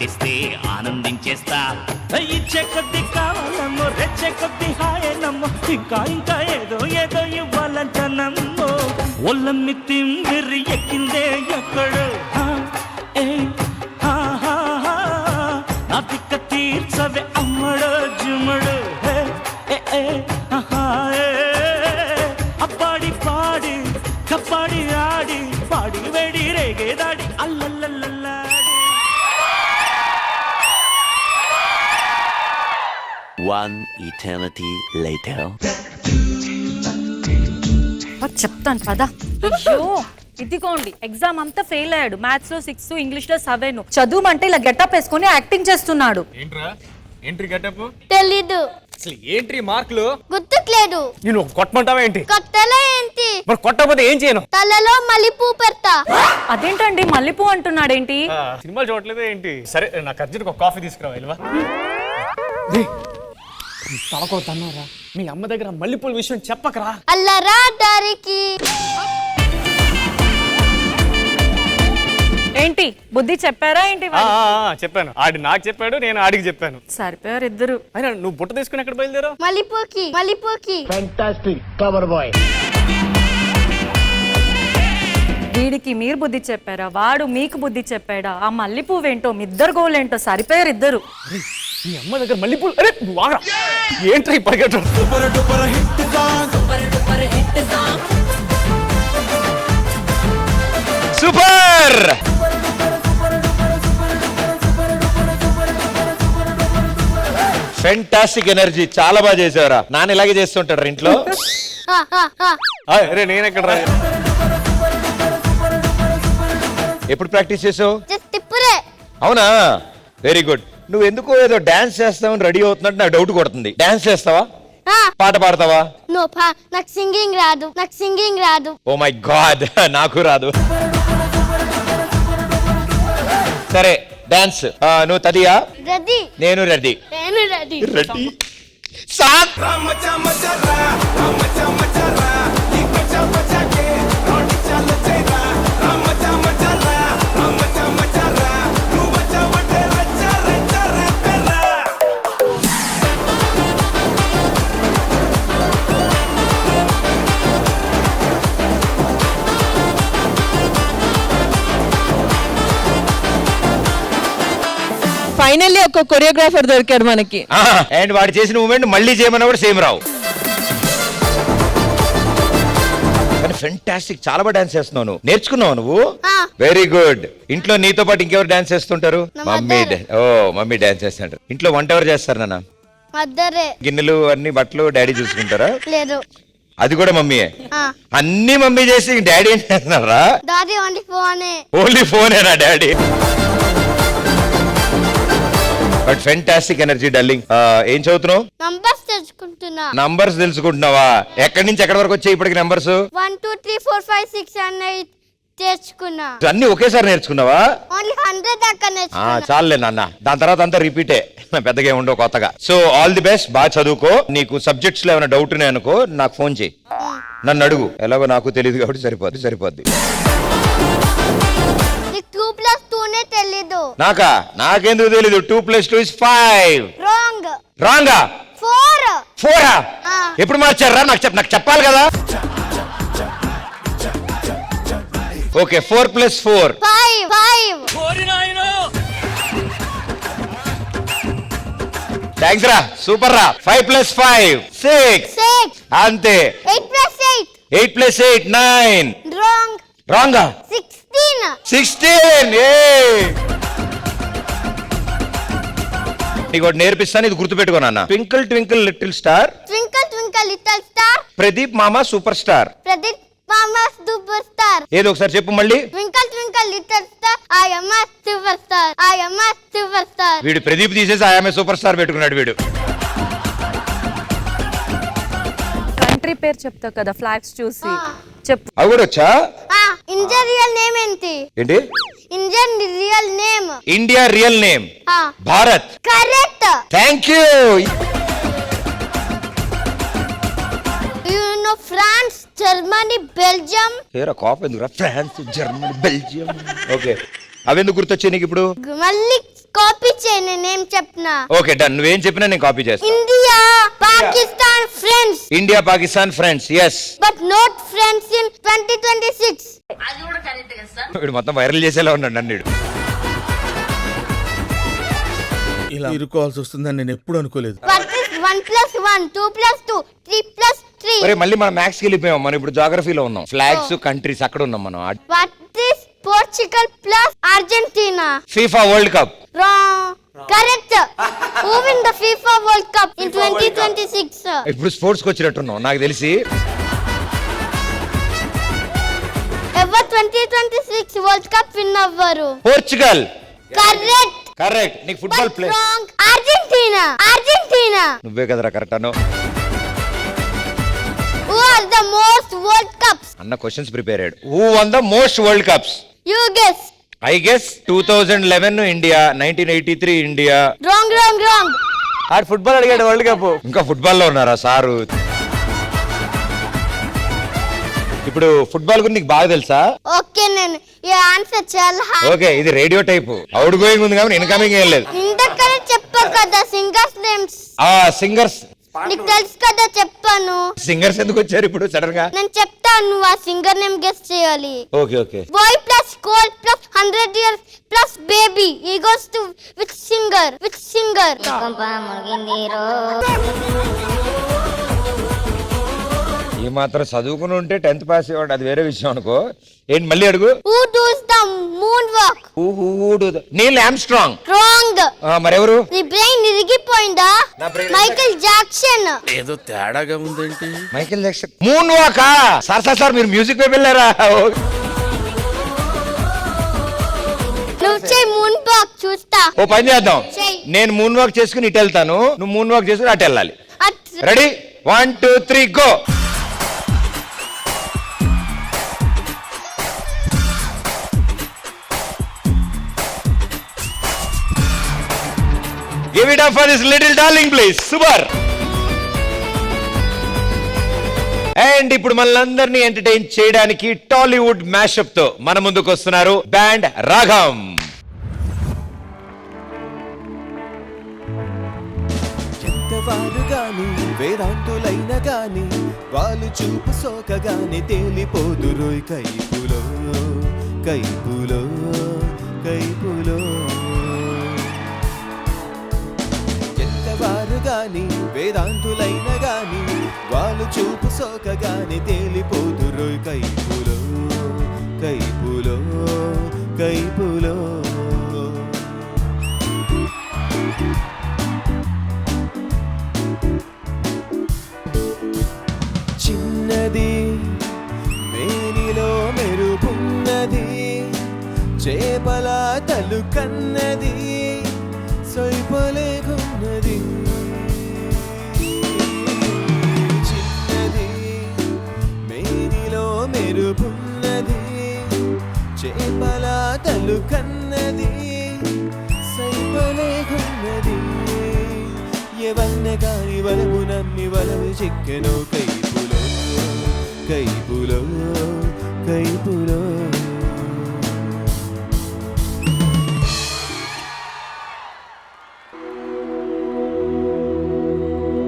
B: ఇస్తే ఆనందించేస్తా. ఇచ్చే కొద్ది కావాలమ్మో, రెచ్చే కొద్ది హాయనమ్మో, ఇంకా ఇంకా ఏదో ఏదో ఇవ్వాలంటనమ్మో. ఒళ్ళమ్మి తిమ్మిరి ఎక్కిందే ఎక్కడో నా తిక్క తీర్చవే అమ్మడో జుమ్మడు. అప్పాడి పాడి కప్పాడి ఆడి పాడి వేడి రేగేదాడి అల్లల్లల్లాడి.
P: One eternity later.
Q: చెప్తాను పదా. అయ్యో ఇదిగోండి ఎగ్జామ్ అంతా ఫెయిల్ అయ్యాడు. మ్యాథ్స్ లో 6, ఇంగ్లీష్ లో 7. చదువుమంటే ఇలా గెటప్ వేసుకొని యాక్టింగ్ చేస్తున్నాడు.
F: ఏంట్రా ఎంట్రీ గెటప్?
H: తెలీదు.
F: అసలు ఏంట్రీ మార్కులు
H: గుర్తుకులేదు.
F: నేను కొట్టమంటావా ఏంటి?
H: కొట్టలే ఏంటి?
F: మరి కొట్టకపోతే ఏం చేయను?
H: తలలో మల్లెపూ పెడతా.
Q: అదేంటండి మల్లెపూ అంటున్నాడేంటి?
F: సినిమాలు చూడట్లేదు ఏంటి? సరే నాకు అర్జెంట్ ఒక కాఫీ తీసుకురా వెళ్ళవా. తలకొడతారా మీ అమ్మ దగ్గర మల్లెపూల విషయం చెప్పకరా.
H: అల్లరా దారికి.
Q: ఏంటి బుద్ధి చెప్పారా ఏంటి?
F: చెప్పాను. ఆడి నాకు చెప్పాడు, నేను ఆడికి చెప్పాను.
Q: సరిపోయారు ఇద్దరు.
F: అయినా నువ్వు బుట్ట తీసుకుని ఎక్కడ బయలుదేరావు?
H: మల్లెపూకి. మల్లెపూకి.
L: Fantastic cover boy.
Q: వీడికి మీరు బుద్ధి చెప్పారా, వాడు మీకు బుద్ధి చెప్పాడా? ఆ మల్లెపువ్వేంటో మీ ఇద్దరు గోల్ ఏంటో సరిపోయారు ఇద్దరు.
F: మీ అమ్మ దగ్గర మల్లెపూలు. అరే నువ్వు ఆగరా. ఏంట్రా ఈ పరిగెట్టడం?
C: సూపర్. ఫెంటాస్టిక్ ఎనర్జీ, చాలా బాగా చేసావురా. నాన్న ఇలాగే చేస్తుంటాడు ఇంట్లో.
F: అరే నేను ఎక్కడ?
C: ఎప్పుడు ప్రాక్టీస్ చేసావు?
H: ఇప్పుడే.
C: అవునా, వెరీ గుడ్. నువ్వు ఎందుకో ఏదో డాన్స్ చేస్తావని రెడీ అవుతున్నట్టు నాకు డౌట్ కొడుతుంది. డాన్స్ చేస్తావా? పాట పాడతావా?
H: నో నాకు సింగింగ్ రాదు. నాకు సింగింగ్ రాదు.
C: ఓ మై గాడ్, నాకు రాదు. సరే డాన్స్. నువ్వు తదియా?
H: రెడీ.
C: నేను రెడీ.
H: నేను రెడీ.
C: రెడీ. సాంగ్.
R: ఫైనల్లీ ఒక కొరియోగ్రాఫర్ దొరికాడు మనకి.
C: అండ్ వాడు చేసిన మూమెంట్ మళ్ళీ చేయమన్నా కూడా సేమ్ రావు. కానీ ఫెంటాస్టిక్, చాలా బాగా డాన్స్ చేస్తున్నావు. నువ్వు నేర్చుకున్నావు నువ్వు? Very good. ఇంట్లో నీతో పాటు ఇంకెవరు డాన్స్ చేస్తుంటారు? మమ్మీ. ఓ మమ్మీ డాన్స్ చేస్తుంటారు. ఇంట్లో వంట ఎవరు చేస్తారు నాన్న?
H: మదరే.
C: గిన్నెలు అన్ని బట్టలు డాడీ చూసుకుంటారా?
H: లేదు.
C: అది కూడా మమ్మీయే. అన్ని మమ్మీ చేసి డాడీ ఏం చేస్తున్నారా?
H: డాడీ ఓన్లీ ఫోనే.
C: ఓన్లీ ఫోనేనా daddy? But fantastic energy darling. ఏం చదువుతున్నావు?
H: నంబర్స్ తెలుసుకుంటున్నా.
C: నంబర్స్ తెలుసుకుంటున్నావా? ఎక్కడి నుంచి ఎక్కడి వరకు వచ్చాయి ఇప్పటికి నంబర్స్?
H: 1 2 3 4 5 6 and 8 నేర్చుకున్నా.
C: అన్ని ఒకేసారి నేర్చుకున్నావా?
H: ఓన్లీ 100 దాకా నేర్చుకున్నా.
C: చాలులే నాన్న, దాని తర్వాత అంతా రిపీటే. పెద్దగా ఉండవు కొత్తగా. సో ఆల్ ది బెస్ట్, బాగా చదువుకో. నీకు సబ్జెక్ట్స్ లో ఏమైనా డౌట్ ఉన్నాయనుకో నాకు ఫోన్ చేయి, నన్ను అడుగు. ఎలాగో నాకు తెలియదు కాబట్టి సరిపోద్ది.
H: 2 + 2 నే తెలీదు.
C: నాకెందుకు తెలీదు? 2 + 2 = 5.
H: రాంగ్.
C: రాంగా? 4. ఎప్పుడు మార్చారా? నాకు చెప్పాలి కదా. ఓకే, 4 + 4
H: 5.
C: థ్యాంక్స్ రా, సూపర్ రా. 5 + 5 6. అంతే.
H: 8 + 8.
C: 8 + 8 9. రాంగా? 16. నీకు ఒకటి నేర్పిస్తాను, ఇది గుర్తుపెట్టుకో నాన్న. Twinkle twinkle little star.
H: Twinkle twinkle little star.
C: Pradeep మామ సూపర్ స్టార్.
H: ప్రదీప్ మామ సూపర్ స్టార్.
C: ఏదో ఒకసారి చెప్పు మళ్ళీ.
H: Twinkle twinkle little star. I am a super star. I am a super star.
C: వీడు ప్రదీప్ తీసేసి ఆమె సూపర్ స్టార్ పెట్టుకున్నాడు వీడు.
Q: కంట్రీ పేరు చెప్తావు కదా ఫ్లాగ్స్ చూసి చెప్పు.
C: అవి కూడా వచ్చా?
H: ఇండియా రియల్ నేమ్ ఏంటి? Indian real name.
C: India real name Bharat.
H: Correct.
C: Thank you.
H: You know France, Germany, Belgium.
C: ఏరా కాఫ్ ఎందుకురా? France, Germany, Belgium. ఓకే, అవెందుకు గుర్తొచ్చాయి నీకు ఇప్పుడు?
H: మళ్ళీ కాపీ చేయి, నేనేం చెప్పినా.
C: ఓకే డన్, నువ్వేం చెప్పినా నేను కాపీ చేస్తాను.
H: India Pakistan friends.
C: India Pakistan friends, yes.
H: But not friends in 2026.
C: వీడు మొత్తం వైరల్ చేసేలా ఉన్నాడు నన్ను.
L: ఇలా ఇరుకోవాల్సి వస్తుందని నేను ఎప్పుడు అనుకోలేదు.
H: 1 + 1 2 + 2 3 + 3.
C: ఒరే మళ్ళీ మనం మ్యాథ్స్ కి వెళ్ళిపోయాం. మనం ఇప్పుడు జాగ్రఫీలో ఉన్నాం. ఫ్లాగ్స్ కంట్రీస్ అక్కడ ఉన్నాం మనం.
H: What is Portugal + Argentina?
C: FIFA world cup.
H: Correct. Who win the FIFA World Cup in 2026?
C: ఇప్పుడు స్పోర్ట్స్ కి వచ్చినట్టున్నావు నాకు తెలిసి.
H: ఎవరు 2026 వరల్డ్ కప్ విన్ అవ్వరు?
C: పోర్చుగల్.
H: కరెక్ట్.
C: కరెక్ట్. నీకు ఫుట్బాల్ ప్లే.
H: అర్జెంటీనా. అర్జెంటీనా.
C: నువ్వే కదరా correct Anu.
H: Who are the most world cups?
C: అన్న క్వశ్చన్స్ ప్రిపేర్ అయ్యాడు. Who won the most world cups?
H: You guess.
C: I guess 2011 India, 1983 India.
H: Wrong.
F: ఆడు ఫుట్బాల్ అడిగాడు వరల్డ్ కప్.
C: ఇంకా ఫుట్బాల్ లో ఉన్నారా సారు? ఇప్పుడు ఫుట్బాల్ గురించి నీకు బాగా తెలుసా?
H: ఓకే, నేను ఈ ఆన్సర్ చాలా
C: ఓకే, ఇది రేడియో టైప్. అవుట్ గోయింగ్ ఉంది కాబట్టి ఇన్కమింగ్ ఏం లేదు.
H: ఇంతకనే చెప్పా కదా సింగర్స్ నేమ్స్.
C: సింగర్స్
H: నీకు తెలుసు కదా చెప్పాను.
C: సింగర్స్ ఎందుకు వచ్చారు ఇప్పుడు సడన్ గా?
H: నేను చెప్తాను, ఆ సింగర్ నేమ్ గెస్ చేయాలి.
C: Okay.
H: Boy plus gold plus 100 years plus baby egos to which singer?
C: ఈ మాత్రం చదువుకుని ఉంటే 10th పాస్ అయ్యాడు, అది వేరే విషయం అనుకో. ఏంటి మళ్ళీ అడుగు.
H: Who does the moonwalk?
C: Neil Armstrong.
H: Wrong.
C: మరెవరు?
H: నీ బ్రెయిన్ ఇరిగిపోయిందా? Michael Jackson.
K: ఏదో తేడాగా ఉందేంటి?
C: మైకేల్ జాక్సన్ మూన్ వాకా? సార్ మీరు మ్యూజిక్ వైపు వెళ్ళారా?
H: నువ్వు చెయ్యి మూన్ వాక్ చూస్తా.
C: ఓ పని చేద్దాం, నేను మూన్ వాక్ చేసుకుని ఇటు వెళ్తాను, నువ్వు మూన్ వాక్ చేసుకుని అటు వెళ్ళాలి. Ready? 1 2 3 go. Give it up for this little darling, please. Super. And ఇప్పుడు మనల్ని ఎంటర్టైన్ చేయడానికి టాలీవుడ్ మ్యాషప్ తో మన ముందుకు వస్తున్నారు బ్యాండ్ రాగం.
I: ఎంతవారు గాని వేదాంతులైన గాని వాళ్ళు చూపు సోకగాని తేలిపోదురోయ్ కైపులో కైపులో కైపులో. ఎంతవారు గాని వేదాంతులైన గాని వాళ్ళు చూపు సోకగాని తేలిపోదురోయ్ కైపులో కైపులో కైపులో. చిన్నది మేనిలో మెరుపున్నది చేపల తలు కన్నది సైపలేకున్నది. చిన్నది మేనిలో మెరుపున్నది చేపల తలు కన్నది సైపలేకున్నది. ఎవన్న కాని వలము నమ్మి వలము చిక్కెనో కైపులో కైపులో కైపులో.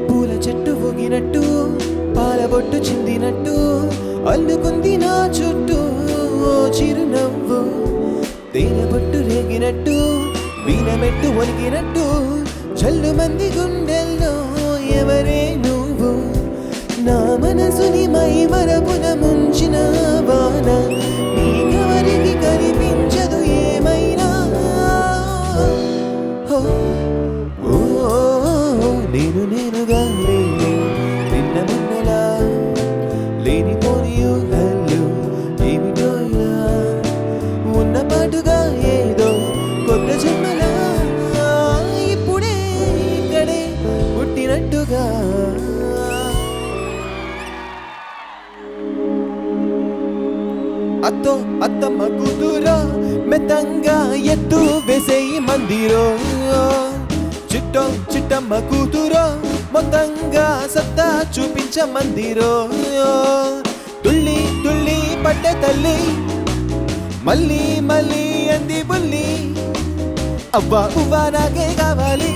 I: పూల చెట్టు ఊగినట్టు పాలబొట్టు చిందినట్టు అల్లుకుంది నా చుట్టూ ఓ చిరునవ్వు. తేనె పట్టు రేగినట్టు వీణమెట్టు ఒలిగినట్టు చల్లు మంది గుండెల్లో ఎవరే నువ్వు. నా మనసుని మై మరపున ముంచిన వాన నీకెవరికి కనిపించదు ఏమైనా. నేను నేనుగా లేని నిన్న మొన్నలా లేనిపోని ఊహల్లో ఏమిటో ఇలా ఉన్న పాటుగా ఏదో కొత్త జన్మలా ఇప్పుడే ఇక్కడే పుట్టినట్టుగా. అత్తో అత్తమ్మ కూతురో మెత్తంగా ఎత్తు వేసేయి మందిరో. చిట్టో చిట్టమ్మ కూతురో మొత్తంగా సత్తా చూపించ మందిరో. తుళ్ళి తుళ్ళి పడ్డ తల్లి మళ్ళీ మళ్ళీ అంది బుల్లి అవ్వా ఉవ్వా నాకే కావాలి.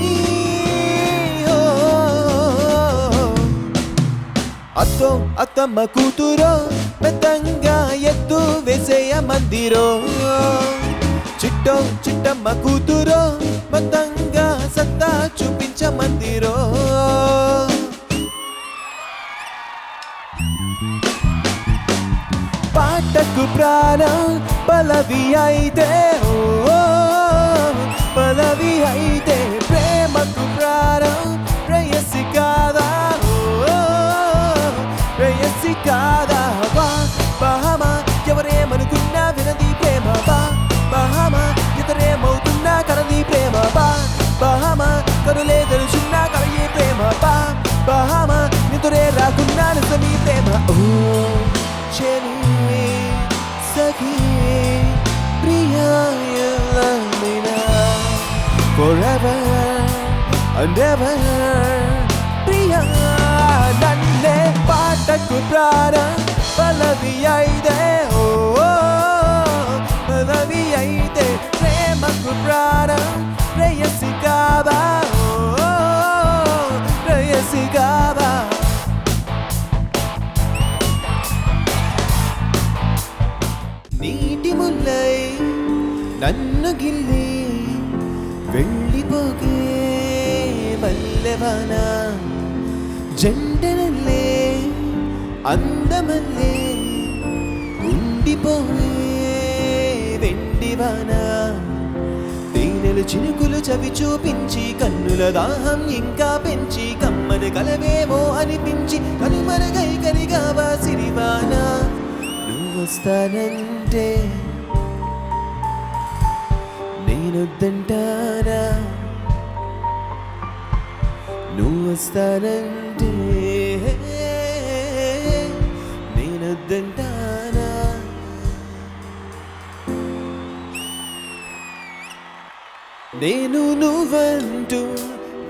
I: అత్తో అత్తమ్మ కూతురో మెత్తంగా ఎత్తు వేసేయ మందిరో. చిట్టో చిట్టమ్మ కూతురో మొత్తంగా సత్తా చూపించ మందిరో. పాటకు ప్రాణం పలవి అయితే
B: పలవి అయితే ప్రేమకు ప్రారం ప్రేయసి కాదా ప్రేయసి కాదా బహమా ఎవరేమనుకున్నా వినది ప్రేమ బహమా ఇతరేమవుతున్నా కనది ప్రేమ బహమా కనులే తెలుసున్నా కలయే ప్రేమ బహమా నిదురే రాకున్నా నిజమీ ప్రేమ ఓ చెలి సఖీ Priya forever and ever Priya నన్నే పాటకు ప్రారం పలవి అయితే పలవి అయితే ప్రేమకు ప్రారం ప్రేయసి కాదా ప్రేయసి కాదా నీటి ముల్లై నన్ను గిల్లి వెళ్ళిపోకే మల్లెవాన జంటనల్లే అందమల్లే ఉండిపోయే వెండివాన తేనెలు చినుకులు చవి చూపించి కన్నుల దాహం ఇంకా పెంచి కమ్మని కలవేమో అనిపించి కనుమరుగై కరిగావా సిరివాన నువ్వొస్తానంటే నేనొద్దంటానా నువ్వొస్తానంటే నేనొద్దంటానా నేను నువ్వంటూ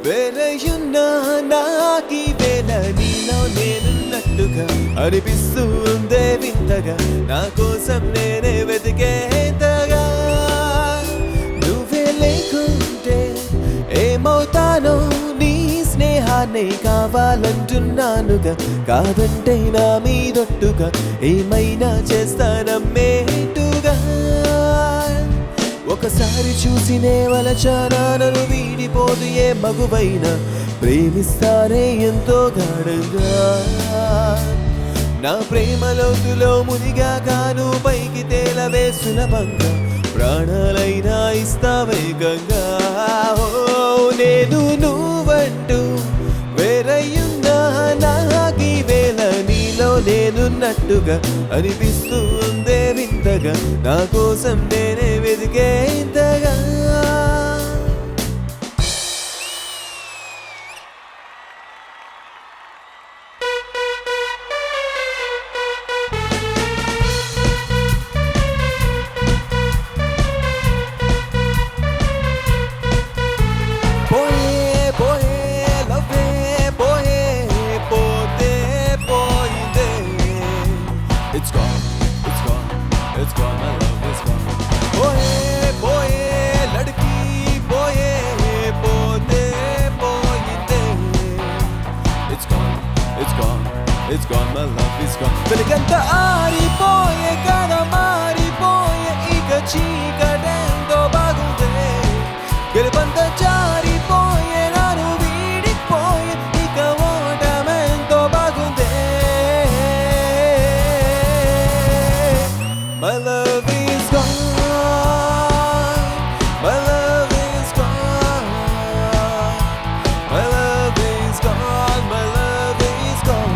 B: వేరయున్నా నాకి వేళ నీలో నేనున్నట్టుగా అనిపిస్తుందే వింతగా నా కోసం నేనే వెతికేంతగా నువ్వే లేకుంటే ఏమవుతానో నీ స్నేహాన్ని కావాలంటున్నానుగా కాదంటే నా మీదొట్టుగా ఏమైనా చేస్తానమ్మేటుగా ఒకసారి చూసినే వలచానా నన్ను వీడిపోదు ఏ మగువైనా ప్రేమిస్తానే ఎంతో గాఢంగా నా ప్రేమ లోతులో మునిగా కాను పైకి తేలవే సులభంగా ప్రాణాలైనా ఇస్తావేగంగా నేను నువ్వంటూ వేరయ్యున్నా నాకి వేళ నీలో నేనున్నట్టుగా అనిపిస్తుందే వింతగా నా కోసం నేనే వెతికేంతగా It's gone, it's gone, it's gone, my love is gone. Boye, boye, ladki, boye, bote, boyite. It's gone, it's gone, it's gone, my love is gone. Veliganta aari boye, kada mari boye, ika chika dendo bagunde. Gelbanta chari boye, nanu vidi boye, ika otamento bagunde. My love is gone. My love is gone. My love is gone. My love is gone.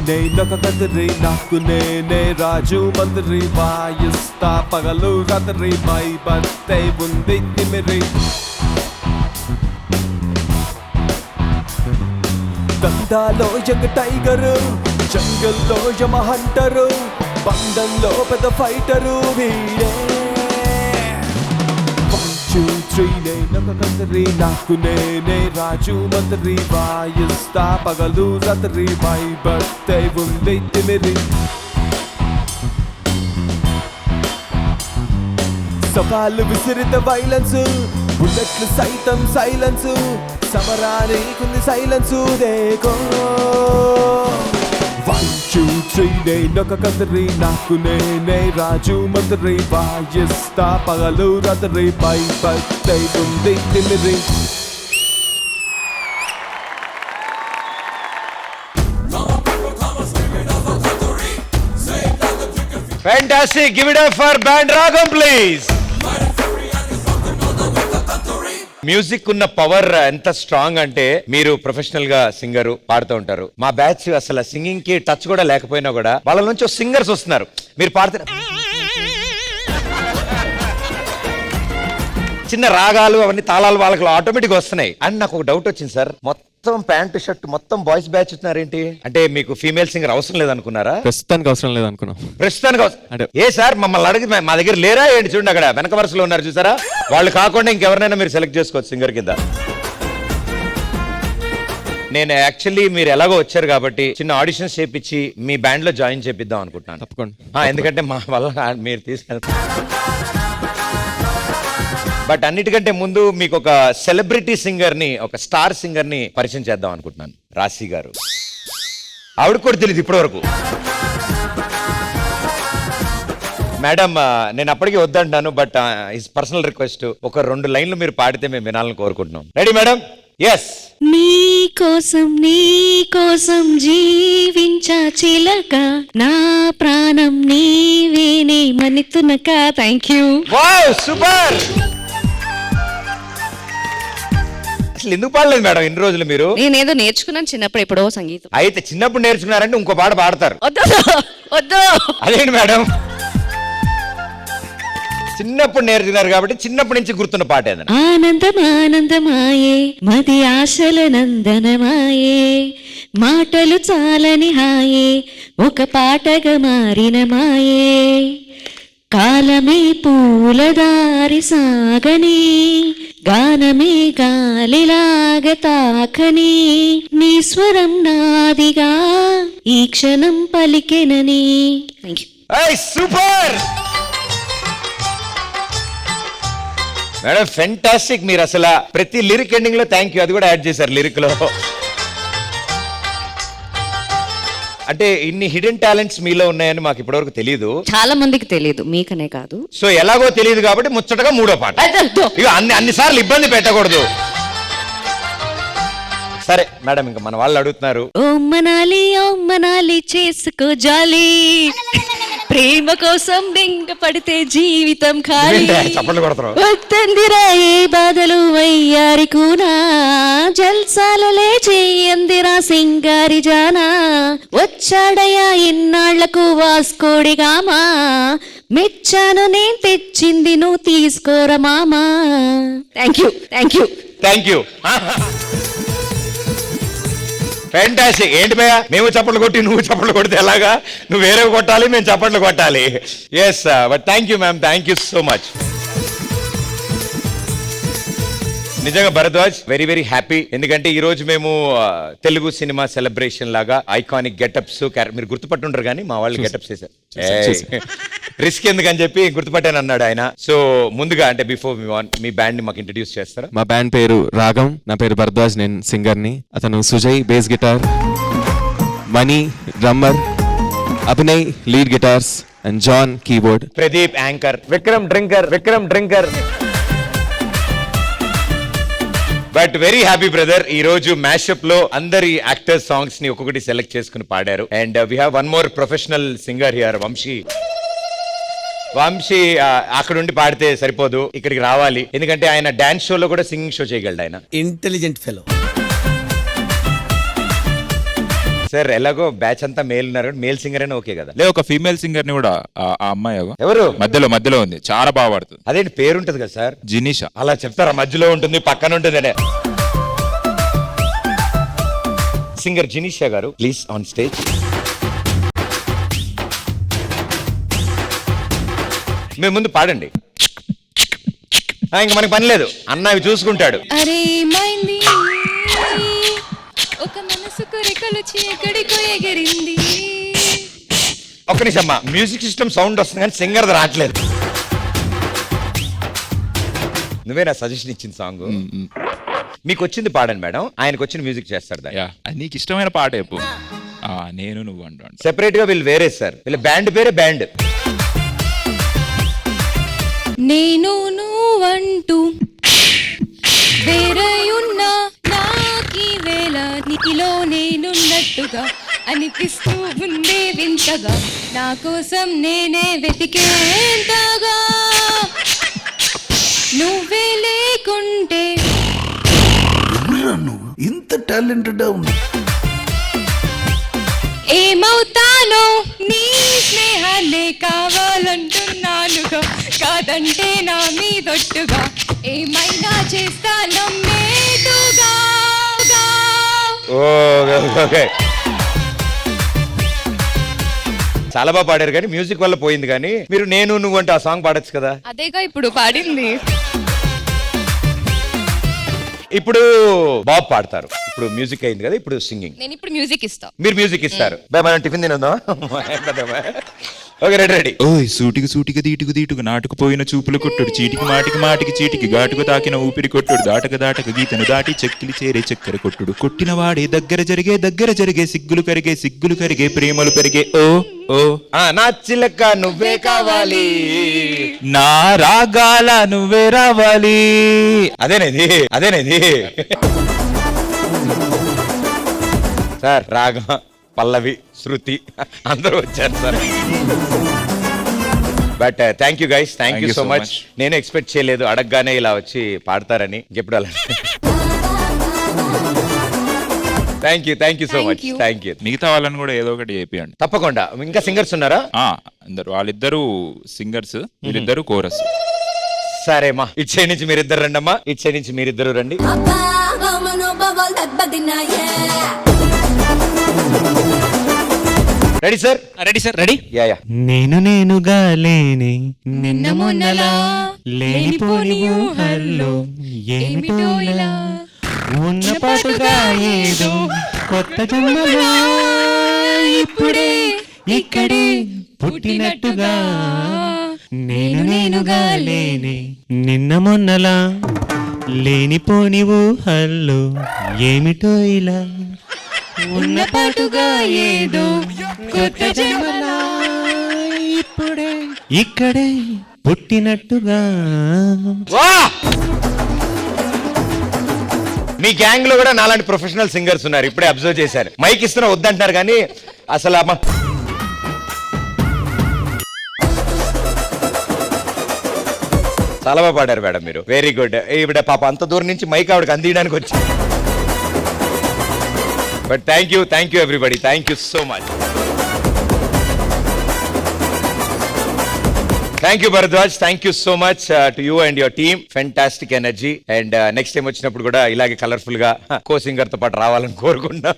B: నేనొక కదరి నాకు నేనే రాజు మందిరి వాయిస్తా పగలు రాత్రి మై బర్త్డే ఉంది తిమిరి దందాలో యంగ్ టైగరు జంగల్లో యమ హంటరు బంధంలో పెద్ద ఫైటరు వీడే 1, 2, 3 నేనొక కదరి నాకు నేనే రాజు మందిరి వాయిస్తా పగలు రాత్రి మై బర్త్డే ఉంది తిమిరి సవాలు విసిరిత వైలెన్స్
I: బుల్లెట్లు సైతం సైలెన్స్ సమరానికి సైలెన్స్ దేకో 1 2 3 నేనొక కదరి నాకు నేనే రాజు మంత్రి వాయిస్తా పగలు రాత్రి పై పై ఉంది తిమిరి
C: Fantastic. Give it up for Band Ragam, please. Music ఉన్న పవర్ ఎంత స్ట్రాంగ్ అంటే మీరు ప్రొఫెషనల్ గా సింగర్ పాడుతూ ఉంటారు. మా బ్యాచ్ అసలు సింగింగ్ కి టచ్ కూడా లేకపోయినా కూడా వాళ్ళ నుంచి సింగర్స్ వస్తున్నారు. మీరు పాడుతున్న చిన్న రాగాలు అవన్నీ తాళాలు వాళ్ళకి ఆటోమేటిక్ వస్తున్నాయి. అండ్ నాకు ఒక డౌట్ వచ్చింది సార్, మొత్తం ప్యాంటు షర్ట్ మొత్తం బాయ్స్ బ్యాచ్ వచ్చినారేంటి? అంటే మీకు ఫీమేల్ సింగర్ అవసరం లేదనుకున్నారా?
F: ప్రస్తుతానికి అవసరం లేదనుకున్నాం.
C: ప్రస్తుతానికి అంటే ఏ సార్ మమ్మల్ని అడిగి మా దగ్గర లేరా ఏంటి? చూడండి అక్కడ వెనక వరుసలో ఉన్నారు చూసారా, వాళ్ళు కాకుండా ఇంకెవరినైనా మీరు సెలెక్ట్ చేసుకోవచ్చు సింగర్ కింద. నేను యాక్చువల్లీ మీరు ఎలాగో వచ్చారు కాబట్టి చిన్న ఆడిషన్స్ చేపించి మీ బ్యాండ్ లో జాయిన్ చేపిద్దాం అనుకుంటున్నాను. తప్పకుండా. ఎందుకంటే మా వల్ల మీరు తీసుకెళ్తారు. బట్ అన్నిటికంటే ముందు మీకు ఒక సెలబ్రిటీ సింగర్ ని, ఒక స్టార్ సింగర్ ని పరిచయం చేద్దాం అనుకుంటున్నాను. రాశి గారు. ఆవిడ కూడా తెలియదు ఇప్పటి వరకు. మేడం నేను అప్పటికే వద్దంటాను, బట్ హిస్ పర్సనల్ రిక్వెస్ట్, ఒక 2 లైన్లు మీరు పాడితే మేము వినాలని కోరుకుంటున్నాం. Ready madam? ఎస్.
J: నీ కోసం జీవించా చిలక, నా ప్రాణం నీవేనే మనితునక. Thank you.
C: Wow, super. అసలు ఎందుకు పాడలేదు మేడం ఇన్ని రోజులు మీరు?
J: నేనేదో నేర్చుకున్నాను చిన్నప్పుడు, ఎప్పుడో సంగీతం.
C: అయితే చిన్నప్పుడు నేర్చుకున్నారంటే ఇంకో పాట పాడతారు.
J: వద్దు.
C: అదేంటి మేడం? చిన్నప్పుడు నేర్చుకున్నారు కాబట్టి చిన్నప్పటి నుంచి గుర్తున్న పాట ఏదైనా.
J: ఆనందమానందమాయే మది ఆశల నందనమాయే, మాటలు చాలని హాయే ఒక పాటగా మారిన మాయే, కాలమే పూలదారి సాగని, గానమే గాలిలాగ తాకని, నీ స్వరం నాదిగా ఈ క్షణం పలికెనని.
C: Super madam, fantastic. మీరు అసలు ప్రతి లిరిక్ ఎండింగ్ లో థ్యాంక్ యూ అది కూడా యాడ్ చేశారు లిరిక్ లో. అంటే ఇన్ని హిడెన్ టాలెంట్స్ మీలో ఉన్నాయని మాకు ఇప్పటివరకు తెలియదు.
J: చాలా మందికి తెలియదు, మీకనే కాదు.
C: సో ఎలాగో తెలియదు కాబట్టి ముచ్చటగా 3వ పాట. ఇక అన్నిసార్లు ఇబ్బంది పెట్టకూడదు. సరే మేడం, ఇంకా మన వాళ్ళు అడుగుతున్నారు.
J: ఓ మనాలి చేసుకో జాలి, ప్రేమ కోసం బెంగ పడితే జీవితం ఖాళీ, వద్దందిరా ఏ బాధలు వయ్యారి కూనా, జల్సాలలే చేయందిరా సింగారి జానా, వచ్చాడయా ఇన్నాళ్లకు వాస్కోడిగామా, మెచ్చాను నేను తెచ్చింది నువ్వు తీసుకోరా మామా. Thank you.
C: ఫెంటాస్టిక్. ఏంటి భయ్యా, మేము చప్పట్లు కొట్టి నువ్వు చప్పట్లు కొడితే ఎలాగా? నువ్వు వేరే కొట్టాలి, మేము చప్పట్లు కొట్టాలి. Yes, but thank you ma'am, thank you so much. నిజంగా భరద్వాజ్, వెరీ వెరీ హ్యాపీ. ఎందుకంటే ఈ రోజు మేము తెలుగు సినిమా సెలబ్రేషన్ లాగా ఐకానిక్ గెటప్స్, మీరు గుర్తుపట్టుంటారు కానీ మా వాళ్ళు గెటప్స్ చేశారు. రిస్క్ ఎందుకని చెప్పి గుర్తుపట్టాను అన్నాడు ఆయన. సో ముందుగా అంటే బిఫోర్ మీ బ్యాండ్ ని మాకు ఇంట్రడ్యూస్ చేస్తారా?
S: మా బ్యాండ్ పేరు రాగం, నా పేరు భరద్వాజ్, నేను సింగర్ ని. అతను Sujay bass guitar, Mani drummer, Abhinay lead guitars and John keyboard,
C: Pradeep anchor,
F: Vikram drinker.
C: But very happy brother, ఈ రోజు మ్యాషప్ లో అందరి యాక్టర్స్ సాంగ్స్ ని ఒక్కొక్కటి సెలెక్ట్ చేసుకుని పాడారు. And we have one more professional singer here, Vamsi. అక్కడ ఉండి పాడితే సరిపోదు, ఇక్కడికి రావాలి. ఎందుకంటే ఆయన డాన్స్ షోలో కూడా సింగింగ్ షో చేయగలడు. ఆయన
T: ఇంటెలిజెంట్ ఫెలో.
C: సార్ ఎలాగో బ్యాచ్ అంతా మేల్ ఉన్నారు, మేల్ సింగర్ అయినా ఓకే కదా?
N: లే, ఒక ఫీమేల్ సింగర్ ని కూడా ఆ అమ్మాయి
C: ఎవరు
N: మధ్యలో ఉంది, చాలా బాగా పాడుతుంది.
C: అదేంటి పేరు ఉంటది కదా సార్?
N: జినిషా.
C: అలా చెప్తారా? మధ్యలో ఉంటుంది, పక్కన ఉంటుంది అనే. సింగర్ జినిషా గారు, ప్లీజ్ ఆన్ స్టేజ్. మీరు ముందు పాడండి, ఇంకా మనకి పని లేదు, అన్న అవి చూసుకుంటాడు.
J: అరే మైంది ఒక మనసుకు రెక్కలు చీకడికో ఎగిరింది.
C: ఒక్క నిమిషం, మ్యూజిక్ సిస్టమ్ సౌండ్ వస్తుంది కానీ సింగర్ రావట్లేదు. నువ్వే నా సజెషన్ ఇచ్చిన సాంగ్. మీకు వచ్చింది పాడండి మేడం, ఆయనకు వచ్చిన మ్యూజిక్ చేస్తాడు దాన్ని.
N: యా, అది నీకు ఇష్టమైన పాట చెప్పు. నేను నువ్వు అంటూ
C: సెపరేట్ గా వీళ్ళు వేరే సార్, వీళ్ళ బ్యాండ్ పేరే బ్యాండ్.
J: నేను నువ్వంటూ వేరయున్నా నాకీ వేళ నీలో నేనున్నట్టుగా అనిపిస్తూ ఉందే వింతగా, నా కోసం నేనే వెతికేంతగా, నువ్వే లేకుంటే
I: నువ్వు ఇంత టాలెంటెడ్ ఉంది.
J: ఏమవుతానో నీ స్నేహాలే కావాలంటున్నానుగా, కాదంటే నా మీదొట్టుగా ఏమైనా చేస్తా నమ్మేటుగా.
C: చాలా బాగా పాడారు కానీ మ్యూజిక్ వల్ల పోయింది. కానీ మీరు నేను నువ్వు అంటే ఆ సాంగ్ పాడొచ్చు కదా.
J: అదేగా ఇప్పుడు పాడింది.
C: ఇప్పుడు బాబు పాడతారు. ఇప్పుడు మ్యూజిక్ అయింది కదా, ఇప్పుడు సింగింగ్.
J: నేను ఇప్పుడు మ్యూజిక్ ఇస్తా,
C: మీరు మ్యూజిక్ ఇస్తారు. మనం టిఫిన్ తినొద్దాం. Okay, ready ready.
N: ఓయ్ సూటికి సూటికి దీటుకు దీటుకు నాటుకుపోయిన చూపులు కొట్టుడు, చీటికి మాటికి మాటికి చీటికి ఘాటుకు తాకిన ఊపిరి కొట్టుడు, దాటక దాటక గీతను దాటి చెక్కిలి చేరే చక్కెర కొట్టుడు, కొట్టిన వాడే దగ్గర జరిగే సిగ్గులు కరిగే ప్రేమలు పెరిగే. ఓ ఓ
C: నా చిలక నువ్వే కావాలి,
N: నా రాగాల నువ్వే రావాలి.
C: అదేనేది సార్. రాగం, పల్లవి, శృతి అందరూ వచ్చారు sir. But thank you guys, thank you so much. నేను ఎక్స్పెక్ట్ చేయలేదు అడగగానే ఇలా వచ్చి పాడతారని. ఎప్పుడు అలా. Thank you so much. Thank you.
N: మిగతా వాళ్ళని కూడా ఏదో ఒకటి చేపియండి
C: తప్పకుండా. ఇంకా సింగర్స్ ఉన్నారా?
N: అందరు వాళ్ళిద్దరు సింగర్స్, వీళ్ళిద్దరు కోరస్.
C: సరేమా, ఇటు సైడ్ నుంచి మీరిద్దరు రండి అమ్మా, ఇటు సైడ్ నుంచి మీరిద్దరు రండి. Ready sir?
G: Ready sir, ready.
C: Yeah yeah.
S: నేనుగా లేని నిన్న మొన్నలా లేనిపోని ఊహల్లో ఏమిటో ఇలా ఉన్న పాటుగా ఏదో కొత్త జన్మలా ఇప్పుడే ఇక్కడే పుట్టినట్టుగా, నేనుగా లేని నిన్న మొన్నలా లేనిపోని ఊహల్లో ఏమిటో ఇలా ఉన్న పాటుగా ఏదో కొత్త జన్మలా ఇప్పుడే ఇక్కడే పుట్టినట్టుగా.
C: మీ గ్యాంగ్ లో కూడా నాలాంటి ప్రొఫెషనల్ సింగర్స్ ఉన్నారు, ఇప్పుడే అబ్జర్వ్ చేశారు. మైక్ ఇస్తున్నా వద్దంటారు కానీ అసలు అమ్మ చాలా బాగా పాడారు మేడం మీరు. Very good. ఈవిడ పాప అంత దూరం నుంచి మైక్ ఆవిడకి అందించడానికి వచ్చి. But thank you everybody, thank you so much. Thank you Bharadwaj, thank you so much to you and your team. Fantastic energy. And next time వచ్చినప్పుడు కూడా ఇలాగే కలర్ఫుల్ గా కో సింగర్ తో పాటు రావాలని కోరుకుంటున్నా.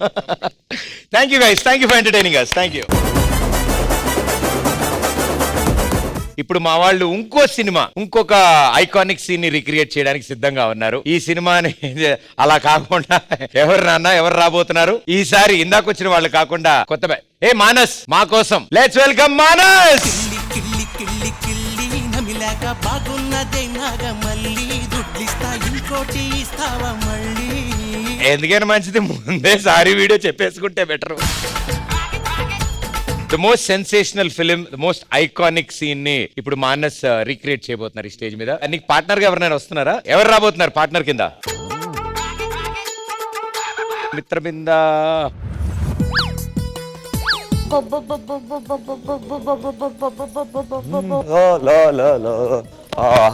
C: Thank you guys, thank you for entertaining us. Thank you. ఇప్పుడు మా వాళ్ళు ఇంకో సినిమా, ఇంకొక ఐకానిక్ సీన్ ని రిక్రియేట్ చేయడానికి సిద్ధంగా ఉన్నారు. ఈ సినిమాని అలా కాకుండా ఎవరు రాబోతున్నారు ఈసారి? ఇందాక వచ్చిన వాళ్ళు కాకుండా కొత్త ఏ మానస్ మా కోసం. Let's welcome Manas. ఎందుకైనా మంచిది ముందే సారీ వీడియో చెప్పేసుకుంటే better. The most sensational film, the most iconic scene ని ఇప్పుడు మానస్ రీక్రియేట్ చేయబోతున్నారు ఈ స్టేజ్ మీద. నీకు పార్ట్నర్ గా ఎవరైనా వస్తున్నారా? ఎవరు రాబోతున్నారు పార్ట్నర్ కింద? మిత్రబింద.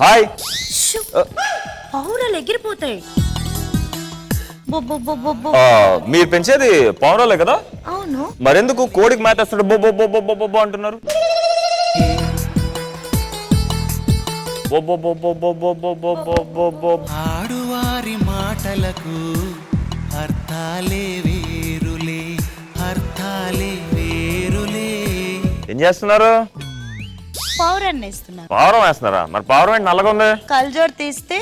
F: హాయ్.
H: పౌరాలు ఎగిరిపోతాయి.
F: మీరు పెంచేది పౌరాలే కదా?
H: అవును.
F: మరెందుకు కోడికి మ్యాథ్ వేస్తాడు బొబ్బో బొబ్బో బొబ్బో అంటున్నారు?
I: ఆడువారి మాటలకు అర్థాలే వేరులే, అర్థాలే వేరులే.
F: ఏం చేస్తున్నారు?
H: పౌరాన్ని వేస్తున్నారు.
F: పావురం వేస్తున్నారా? మరి పావురం ఏంటి నల్లగా ఉంది?
H: కల్జోడు తీస్తే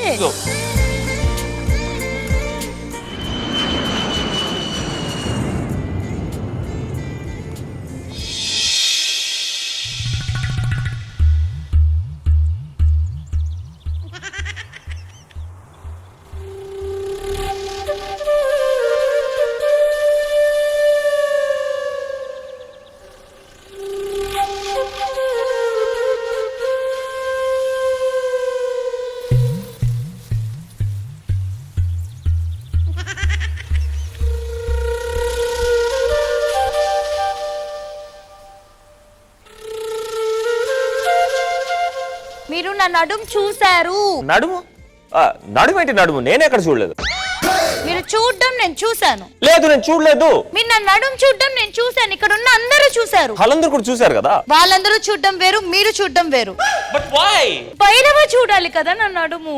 H: నడుము చూశారు?
F: నడుము నడుము ఏంటి నడుము? నేను ఎక్కడ చూడలేదు.
H: మీరు చూడడం నేను చూశాను.
F: లేదు నేను చూడలేదు.
H: మీరు నా నడుము చూడడం నేను చూశాను. ఇక్కడ ఉన్న అందరూ చూశారు.
F: వాళ్ళందరూ కూడా చూశారు కదా.
H: వాళ్ళందరూ చూడడం వేరు, మీరు చూడడం వేరు. భైరవ చూడాలి కదా నా నడుము.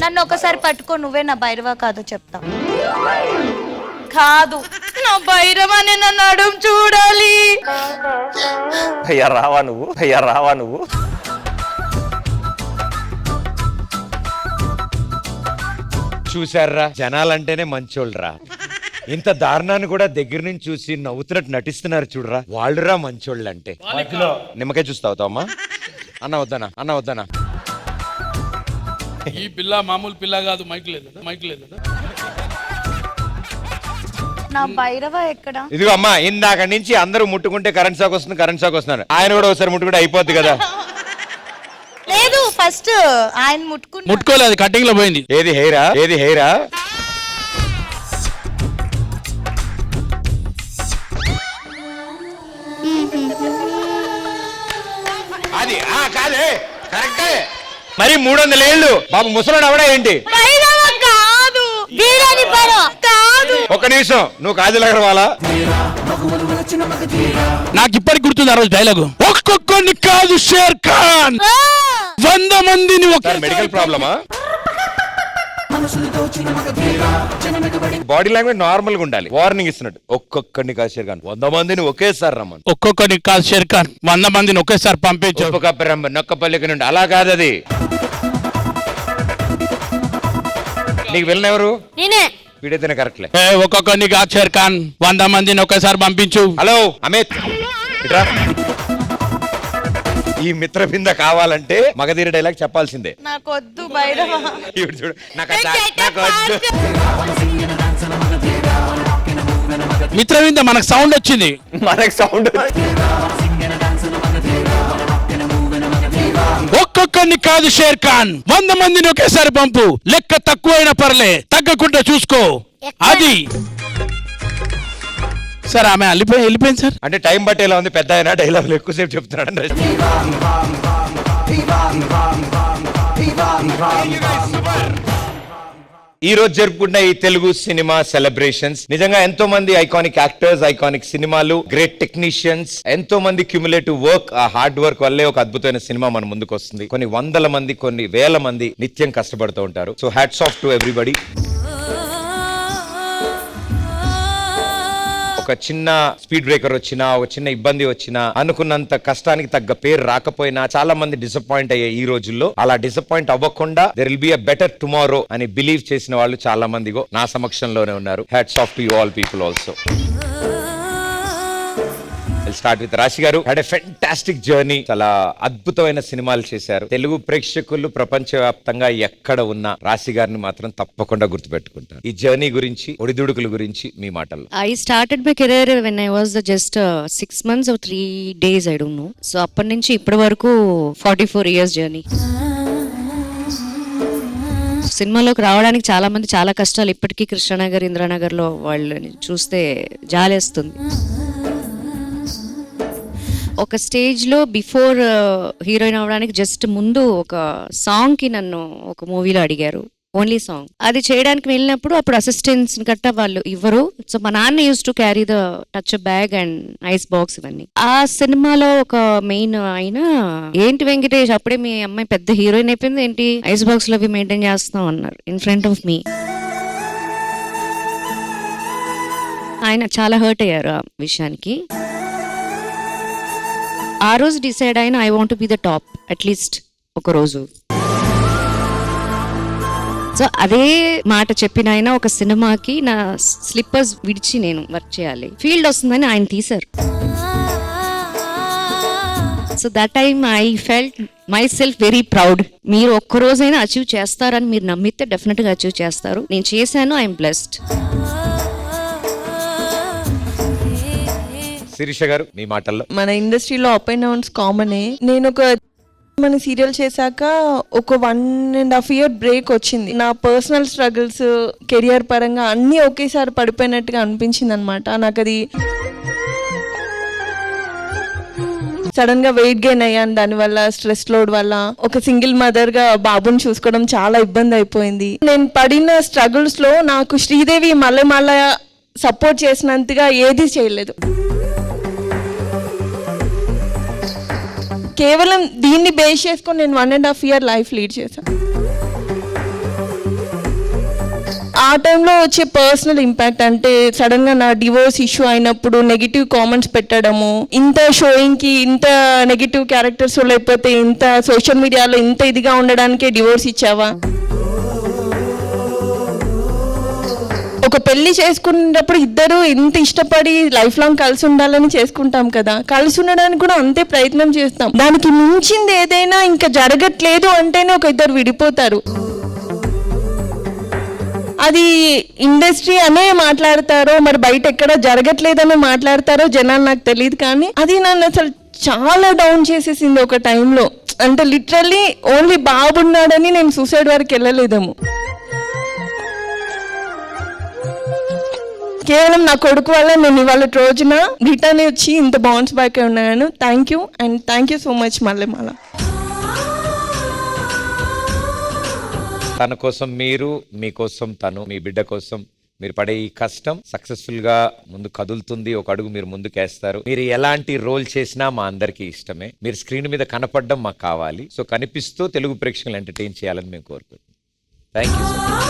H: నన్ను ఒకసారి పట్టుకో, నువ్వే నా భైరవ కాదో చెప్తా. కాదు, నా భైరవాన్ని నా నడుము చూడాలి.
F: అయ్యా రావా నువ్వు.
C: చూసారా, జనాలంటేనే మంచోళ్ళరా. ఇంత దారుణాన్ని కూడా దగ్గర నుంచి చూసి నవ్వుతున్నట్టు నటిస్తున్నారు చూడరా, వాళ్ళురా మంచోళ్ళు అంటే. నిమ్మకాయ చూస్తావుతా అమ్మా? అన్న వద్దనా
G: ఈ పిల్ల మామూలు పిల్ల కాదు. మైక్ లేదు.
H: నా భైరవ ఎక్కడ?
C: ఇదిగో అమ్మా, ఇందాక నుంచి అందరూ ముట్టుకుంటే కరెంట్ షాక్ వస్తున్నారు. ఆయన కూడా ఒకసారి ముట్టుకుంటే అయిపోద్ది కదా.
H: లేదు, ఫస్ట్ ఆయన
G: ముట్టుకోలేదు, కటింగ్ లో పోయింది.
C: ఏది హెయిరా? అది కాదే, కరెక్టే. మరి 300 ఏళ్ళు బాబు ముసలోడు అవడా ఏంటి? ఒక నిమిషం, నువ్వు కాజల్ అగర్వాలా?
G: నాకు ఇప్పటికి గుర్తుంది ఆ రోజు డైలాగు. ఒక్కొక్కరిని కాదు షేర్ ఖాన్, 100 మందిని.
C: మెడికల్ ప్రాబ్లమా? బాడీ లాంగ్వేజ్ నార్మల్ గా ఉండాలి. వార్నింగ్ ఇస్తున్నట్టు. ఒక్కొక్కడిని కాదు షేర్ ఖాన్, 100 మందిని ఒకేసారి రమ్మని.
G: ఒక్కొక్కరిని కాదు షేర్ ఖాన్, 100 మందిని ఒకేసారి పంపించు.
C: నొక్కపల్లికి నుండి అలా కాదు అది. నీకు వెళ్ళిన ఎవరు?
H: నేనే.
C: వీడైతేనే కరెక్ట్లే.
G: ఒక్కొక్కరిని కాదు షేర్ ఖాన్, 100 మందిని ఒకేసారి పంపించు.
C: హలో అమిత్, ఇట్రా. ఈ మిత్ర బింద కావాలంటే మగధీర డైలాగ్ చెప్పాల్సిందే.
H: నాకొద్దు భైరవ.
C: చూడు, నాకొద్దు.
G: మిత్రవింద మనకు సౌండ్ వచ్చింది. ఒక్కొక్కరిని కాదు షేర్ ఖాన్, 100 మందిని ఒకేసారి పంపు. లెక్క తక్కువైనా పర్లే, తగ్గకుండా చూసుకో. అది సార్, ఆమె వెళ్ళిపోయింది సార్.
C: అంటే టైం బట్టి ఎలా ఉంది, పెద్ద అయినా డైలాగులు ఎక్కువసేపు చెప్తున్నాడు. ఈ రోజు జరుపుకున్న ఈ తెలుగు సినిమా సెలబ్రేషన్స్ నిజంగా ఎంతో మంది ఐకానిక్ యాక్టర్స్, ఐకానిక్ సినిమాలు, గ్రేట్ టెక్నీషియన్స్, ఎంతో మంది క్యూములేటివ్ వర్క్, ఆ హార్డ్ వర్క్ వల్లే ఒక అద్భుతమైన సినిమా మన ముందుకు వస్తుంది. కొన్ని వందల మంది, కొన్ని వేల మంది నిత్యం కష్టపడుతూ ఉంటారు. So hats off to everybody. ఒక చిన్న స్పీడ్ బ్రేకర్ వచ్చినా, ఒక చిన్న ఇబ్బంది వచ్చినా, అనుకున్నంత కష్టానికి తగ్గ పేరు రాకపోయినా చాలా మంది డిసప్పాయింట్ అయ్యే ఈ రోజుల్లో అలా డిసప్పాయింట్ అవ్వకుండా there will be a better tomorrow అని బిలీవ్ చేసిన వాళ్ళు చాలా మంది నా సమక్షంలోనే ఉన్నారు. Hats off to you all people also. Start with రాశి గారు. Had a fantastic journey. చాలా అద్భుతమైన సినిమాలు చేశారు. తెలుగు ప్రేక్షకులు ప్రపంచవ్యాప్తంగా ఎక్కడ ఉన్నా రాశి గారిని మాత్రం తప్పకుండా గుర్తుపెట్టుకుంటారు. ఈ జర్నీ గురించి, ఒడిదుడుకుల గురించి మీ మాటల్లో.
J: I started my career when I was just 6 months or 3 days, I don't know. So అప్పటి నుంచి ఇప్పటి వరకు 44 years జర్నీ. సినిమాలోకి రావడానికి చాలా మంది చాలా కష్టాలు. ఇప్పటికీ కృష్ణనగర్, ఇంద్రానగర్లో వాళ్ళని చూస్తే జాలేస్తుంది. ఒక స్టేజ్ లో బిఫోర్ హీరోయిన్ అవడానికి జస్ట్ ముందు ఒక సాంగ్ కి నన్ను ఒక మూవీలో అడిగారు. Only song. అది చేయడానికి వెళ్ళినప్పుడు అప్పుడు అసిస్టెంట్స్ గట్టా వాళ్ళు ఇవ్వరు. సో మా నాన్న use to carry the touch bag and ice box ఇవన్నీ. ఆ సినిమాలో ఒక మెయిన్ అయిన, ఏంటి వెంకటేష్ అప్పుడే మీ అమ్మాయి పెద్ద హీరోయిన్ అయిపోయింది ఏంటి, ఐస్ బాక్స్ లో అవి మెయింటైన్ చేస్తాం అన్నారు ఇన్ ఫ్రంట్ ఆఫ్ మీ. ఆయన చాలా హర్ట్ అయ్యారు ఆ విషయానికి. ఆ రోజు డిసైడ్ అయిన I want be the top at least ఒక రోజు. సో అదే మాట చెప్పిన ఆయన ఒక సినిమాకి నా స్లిప్పర్స్ విడిచి నేను వర్క్ చేయాలి, ఫీల్డ్ వస్తుందని ఆయన తీశారు. So that time I felt my self very proud. మీరు ఒక్క రోజైనా అచీవ్ చేస్తారని మీరు నమ్మితే డెఫినెట్ గా అచీవ్ చేస్తారు. నేను చేశాను. I'm blessed.
C: శిరీష గారు మీ మాటల్లో.
R: మన ఇండస్ట్రీలో అప్ అండ్ డౌన్స్ కామనే. నేను ఒక మన సీరియల్ చేశాక ఒక 1.5 year బ్రేక్ వచ్చింది. నా పర్సనల్ స్ట్రగుల్స్, కెరియర్ పరంగా అన్నీ ఒకేసారి పడిపోయినట్టుగా అనిపించింది అనమాట. నాకు అది సడన్ గా వెయిట్ గెయిన్ అయ్యాను దానివల్ల, స్ట్రెస్ లోడ్ వల్ల. ఒక సింగిల్ మదర్ గా బాబుని చూసుకోవడం చాలా ఇబ్బంది అయిపోయింది. నేను పడిన స్ట్రగుల్స్ లో నాకు శ్రీదేవి మళ్ళీ సపోర్ట్ చేసినంతగా ఏది చేయలేదు. కేవలం దీన్ని బేస్ చేసుకొని నేను 1.5 year లైఫ్ లీడ్ చేశాను. ఆ టైంలో వచ్చే పర్సనల్ ఇంపాక్ట్ అంటే సడన్ గా నా డివోర్స్ ఇష్యూ అయినప్పుడు నెగిటివ్ కామెంట్స్ పెట్టడము, ఇంత షోయింగ్ కి ఇంత నెగిటివ్ క్యారెక్టర్స్ లేకపోతే ఇంత సోషల్ మీడియాలో ఇంత ఇదిగా ఉండడానికే డివోర్స్ ఇచ్చావా? ఒక పెళ్లి చేసుకునేటప్పుడు ఇద్దరు ఎంత ఇష్టపడి లైఫ్ లాంగ్ కలిసి ఉండాలని చేసుకుంటాం కదా, కలిసి ఉండడానికి కూడా అంతే ప్రయత్నం చేస్తాం. దానికి మించింది ఏదైనా ఇంకా జరగట్లేదు అంటేనే ఒక ఇద్దరు విడిపోతారు. అది ఇండస్ట్రీ అనే మాట్లాడతారో మరి బయట ఎక్కడ జరగట్లేదనే మాట్లాడతారో జనాలు నాకు తెలియదు, కానీ అది నన్ను అసలు చాలా డౌన్ చేసేసింది ఒక టైంలో. అంటే లిటరల్లీ ఓన్లీ బాబున్నాడని నేను సూసైడ్ వరకు వెళ్ళలేదేమో. కేవలం నా కొడుకు వల్ల నేను ఇవాళ రోజున రిటర్న్ వచ్చి ఇంత బౌన్స్ బ్యాక్ ఉన్నాను. Thank you and thank you so much Mallemala.
C: తన కోసం మీరు, మీకోసం తను, మీ బిడ్డ కోసం మీరు పడే ఈ కష్టం సక్సెస్ఫుల్ గా ముందు కదులుతుంది. ఒక అడుగు మీరు ముందుకేస్తారు. మీరు ఎలాంటి రోల్ చేసినా మా అందరికీ ఇష్టమే. మీరు స్క్రీన్ మీద కనపడడం మాకు కావాలి. సో కనిపిస్తూ తెలుగు ప్రేక్షకులు ఎంటర్టైన్ చేయాలని మేము కోరుకుంటున్నాం. Thank you so much.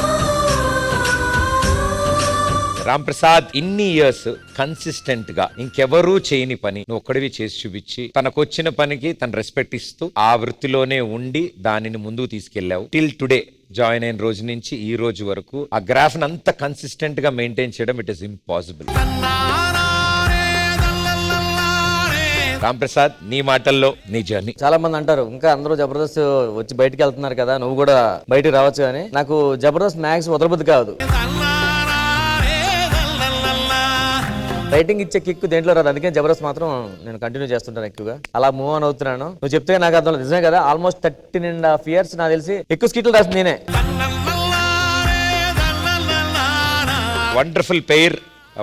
C: Ram Prasad ఇన్ని ఇయర్స్ కన్సిస్టెంట్ గా ఇంకెవరూ చేయని పని నువ్వు ఒక్కడివి చేసి చూపించి తనకొచ్చిన పనికి తన రెస్పెక్ట్ ఇస్తూ ఆ వృత్తిలోనే ఉండి దానిని ముందుకు తీసుకెళ్లావు. టిల్ టుడే జాయిన్ అయిన రోజు నుంచి ఈ రోజు వరకు ఆ గ్రాఫ్ అంత కన్సిస్టెంట్ గా మెయింటైన్ చేయడం it is impossible. Ram Prasad నీ మాటల్లో నీ జర్నీ.
F: చాలా మంది అంటారు ఇంకా అందరూ జబర్దస్త్ వచ్చి బయటికి వెళ్తున్నారు కదా, నువ్వు కూడా బయటికి రావచ్చు కానీ నాకు జబర్దస్త్ మ్యాక్స్ వదలబుద్ధి కాదు. రైటింగ్ ఇచ్చే కిక్ దేంట్లో రాదు, అందుకే జబర్దస్త్ మాత్రం నేను కంటిన్యూ చేస్తుంటాను ఎక్కువగా. అలా మూవ్ ఆన్ అవుతున్నాను. నువ్వు చెప్తే నాకు అర్థం లేదు, నిజమే కదా. ఆల్మోస్ట్ 13.5 years నాకు తెలిసి ఎక్కువ స్కిట్లు రాసింది నేనే.
C: వండర్ఫుల్ పెయిర్,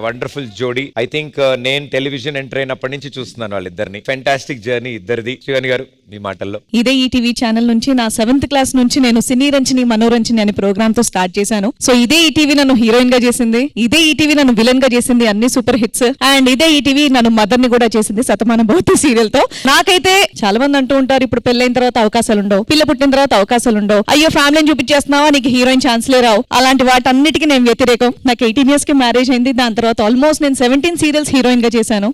C: వండర్ఫుల్ జోడీ. ఐ థింక్ నేను టెలివిజన్ ఎంటర్ అయినప్పటి నుంచి చూస్తున్నాను వాళ్ళిద్దరిని. ఫెంటాస్టిక్ జర్నీ ఇద్దరిది. శివాని గారు మీ మాటల్లో.
T: ఇదే ఈటీవీ ఛానల్ నుంచి నా 7th క్లాస్ నుంచి నేను సినీ రంజని మనోరంజని అనే ప్రోగ్రామ్ తో స్టార్ట్ చేశాను. సో ఇదే ఈటీవీ నన్ను హీరోయిన్ గా చేసింది, ఇదే ఈటీవీ నన్ను విలన్ గా చేసింది, అన్ని సూపర్ హిట్స్. అండ్ ఇదే ఈటీవీ నన్ను మదర్ ని కూడా చేసింది శతమానం భవతి సీరియల్ తో. నాకైతే చాలా మంది అంటూ ఉంటారు ఇప్పుడు పెళ్ళైన తర్వాత అవకాశాలు ఉండవు, పిల్ల పుట్టిన తర్వాత అవకాశాలు ఉండవు, అయ్యో ఫ్యామిలీని చూపించేస్తున్నావా నీకు హీరోయిన్ ఛాన్స్లే రావు. అలాంటి వాటన్నిటికీ నేను వ్యతిరేకం. నాకు 18 years కి మ్యారేజ్ అయింది. దాని తర్వాత ఆల్మోస్ట్ నేను 17 సీరియల్స్ హీరోయిన్ గా చేశాను.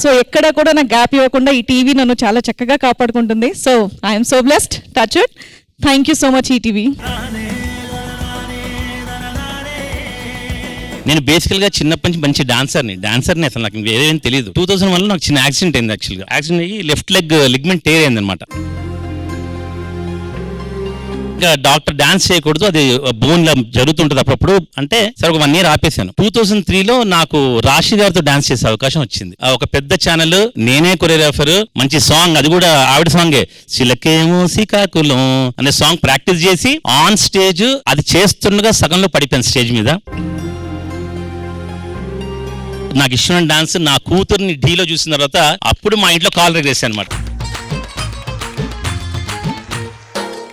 T: సో ఎక్కడ కూడా నాకు గ్యాప్ ఇవ్వకుండా ఈ టీవీ నన్ను చాలా చక్కగా కాపాడుకుంటుంది. So I'm so blessed. Touch it. Thank you so much ETV.
G: నేను బేసికల్ గా చిన్నప్పటి నుంచి మంచి డాన్సర్ని అసలు నాకు ఏదేం తెలియదు. 2001 లో నాకు చిన్న యాక్సిడెంట్ అయింది. యాక్సిడెంట్ అయ్యి లెఫ్ట్ లెగ్ లిగ్మెంట్ టేర్ అయింది అనమాట. డాక్టర్ డాన్స్ చేయకూడదు, అది బోన్ లా జరుగుతుంటది అప్పుడప్పుడు అంటే సరే ఒక 1 year ఆపేశాను. 2003లో నాకు రాశి గారితో డాన్స్ చేసే అవకాశం వచ్చింది. ఒక పెద్ద ఛానల్, నేనే కొరియోగ్రాఫర్, మంచి సాంగ్, అది కూడా ఆవిడ సాంగే, సిలకేమో శ్రీకాకుళం అనే సాంగ్ ప్రాక్టీస్ చేసి ఆన్ స్టేజ్ అది చేస్తుండగా సగంలో పడిపోయాను స్టేజ్ మీద. నాకు ఇష్టమైన డాన్స్ నా కూతుర్ని ఢీలో చూసిన తర్వాత అప్పుడు మా ఇంట్లో కాల్ రెగేసాను అనమాట.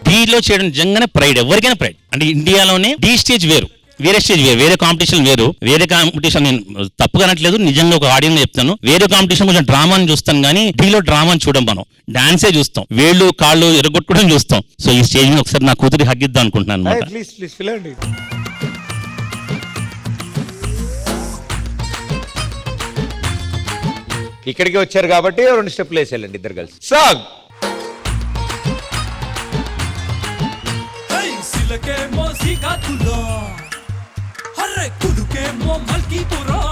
G: డీలో చేయడం నిజంగానే ప్రైడ్, ఎవరికైనా ప్రైడ్. అంటే ఇండియాలోనే డీ స్టేజ్ వేరు, వేరే స్టేజ్ వేరు, వేరే కాంపిటీషన్ వేరు. వేరే కాంపిటీషన్ నేను తప్పుగా అనట్లేదు, నిజంగా ఒక ఆడియన్స్ చెప్తాను. వేరే కాంపిటీషన్ కొంచెం డ్రామాని చూస్తాను కానీ డీలో డ్రామాని చూడం, మనం డాన్సే చూస్తాం, వేళ్ళు కాళ్ళు ఎరగొట్టుకోవడం చూస్తాం. సో ఈ స్టేజ్ మీద ఒకసారి నా కూతురి హగ్గిద్దాం అనుకుంటున్నాను అనమాట.
C: ఇక్కడికి వచ్చారు కాబట్టి 2 స్టెప్లు వేసేయాలండి ఇద్దరు కలిసి. సాంగ్.
U: సిలకేమో శ్రీకాకుళం, హర్రే కులుకేమో మల్కీపురం.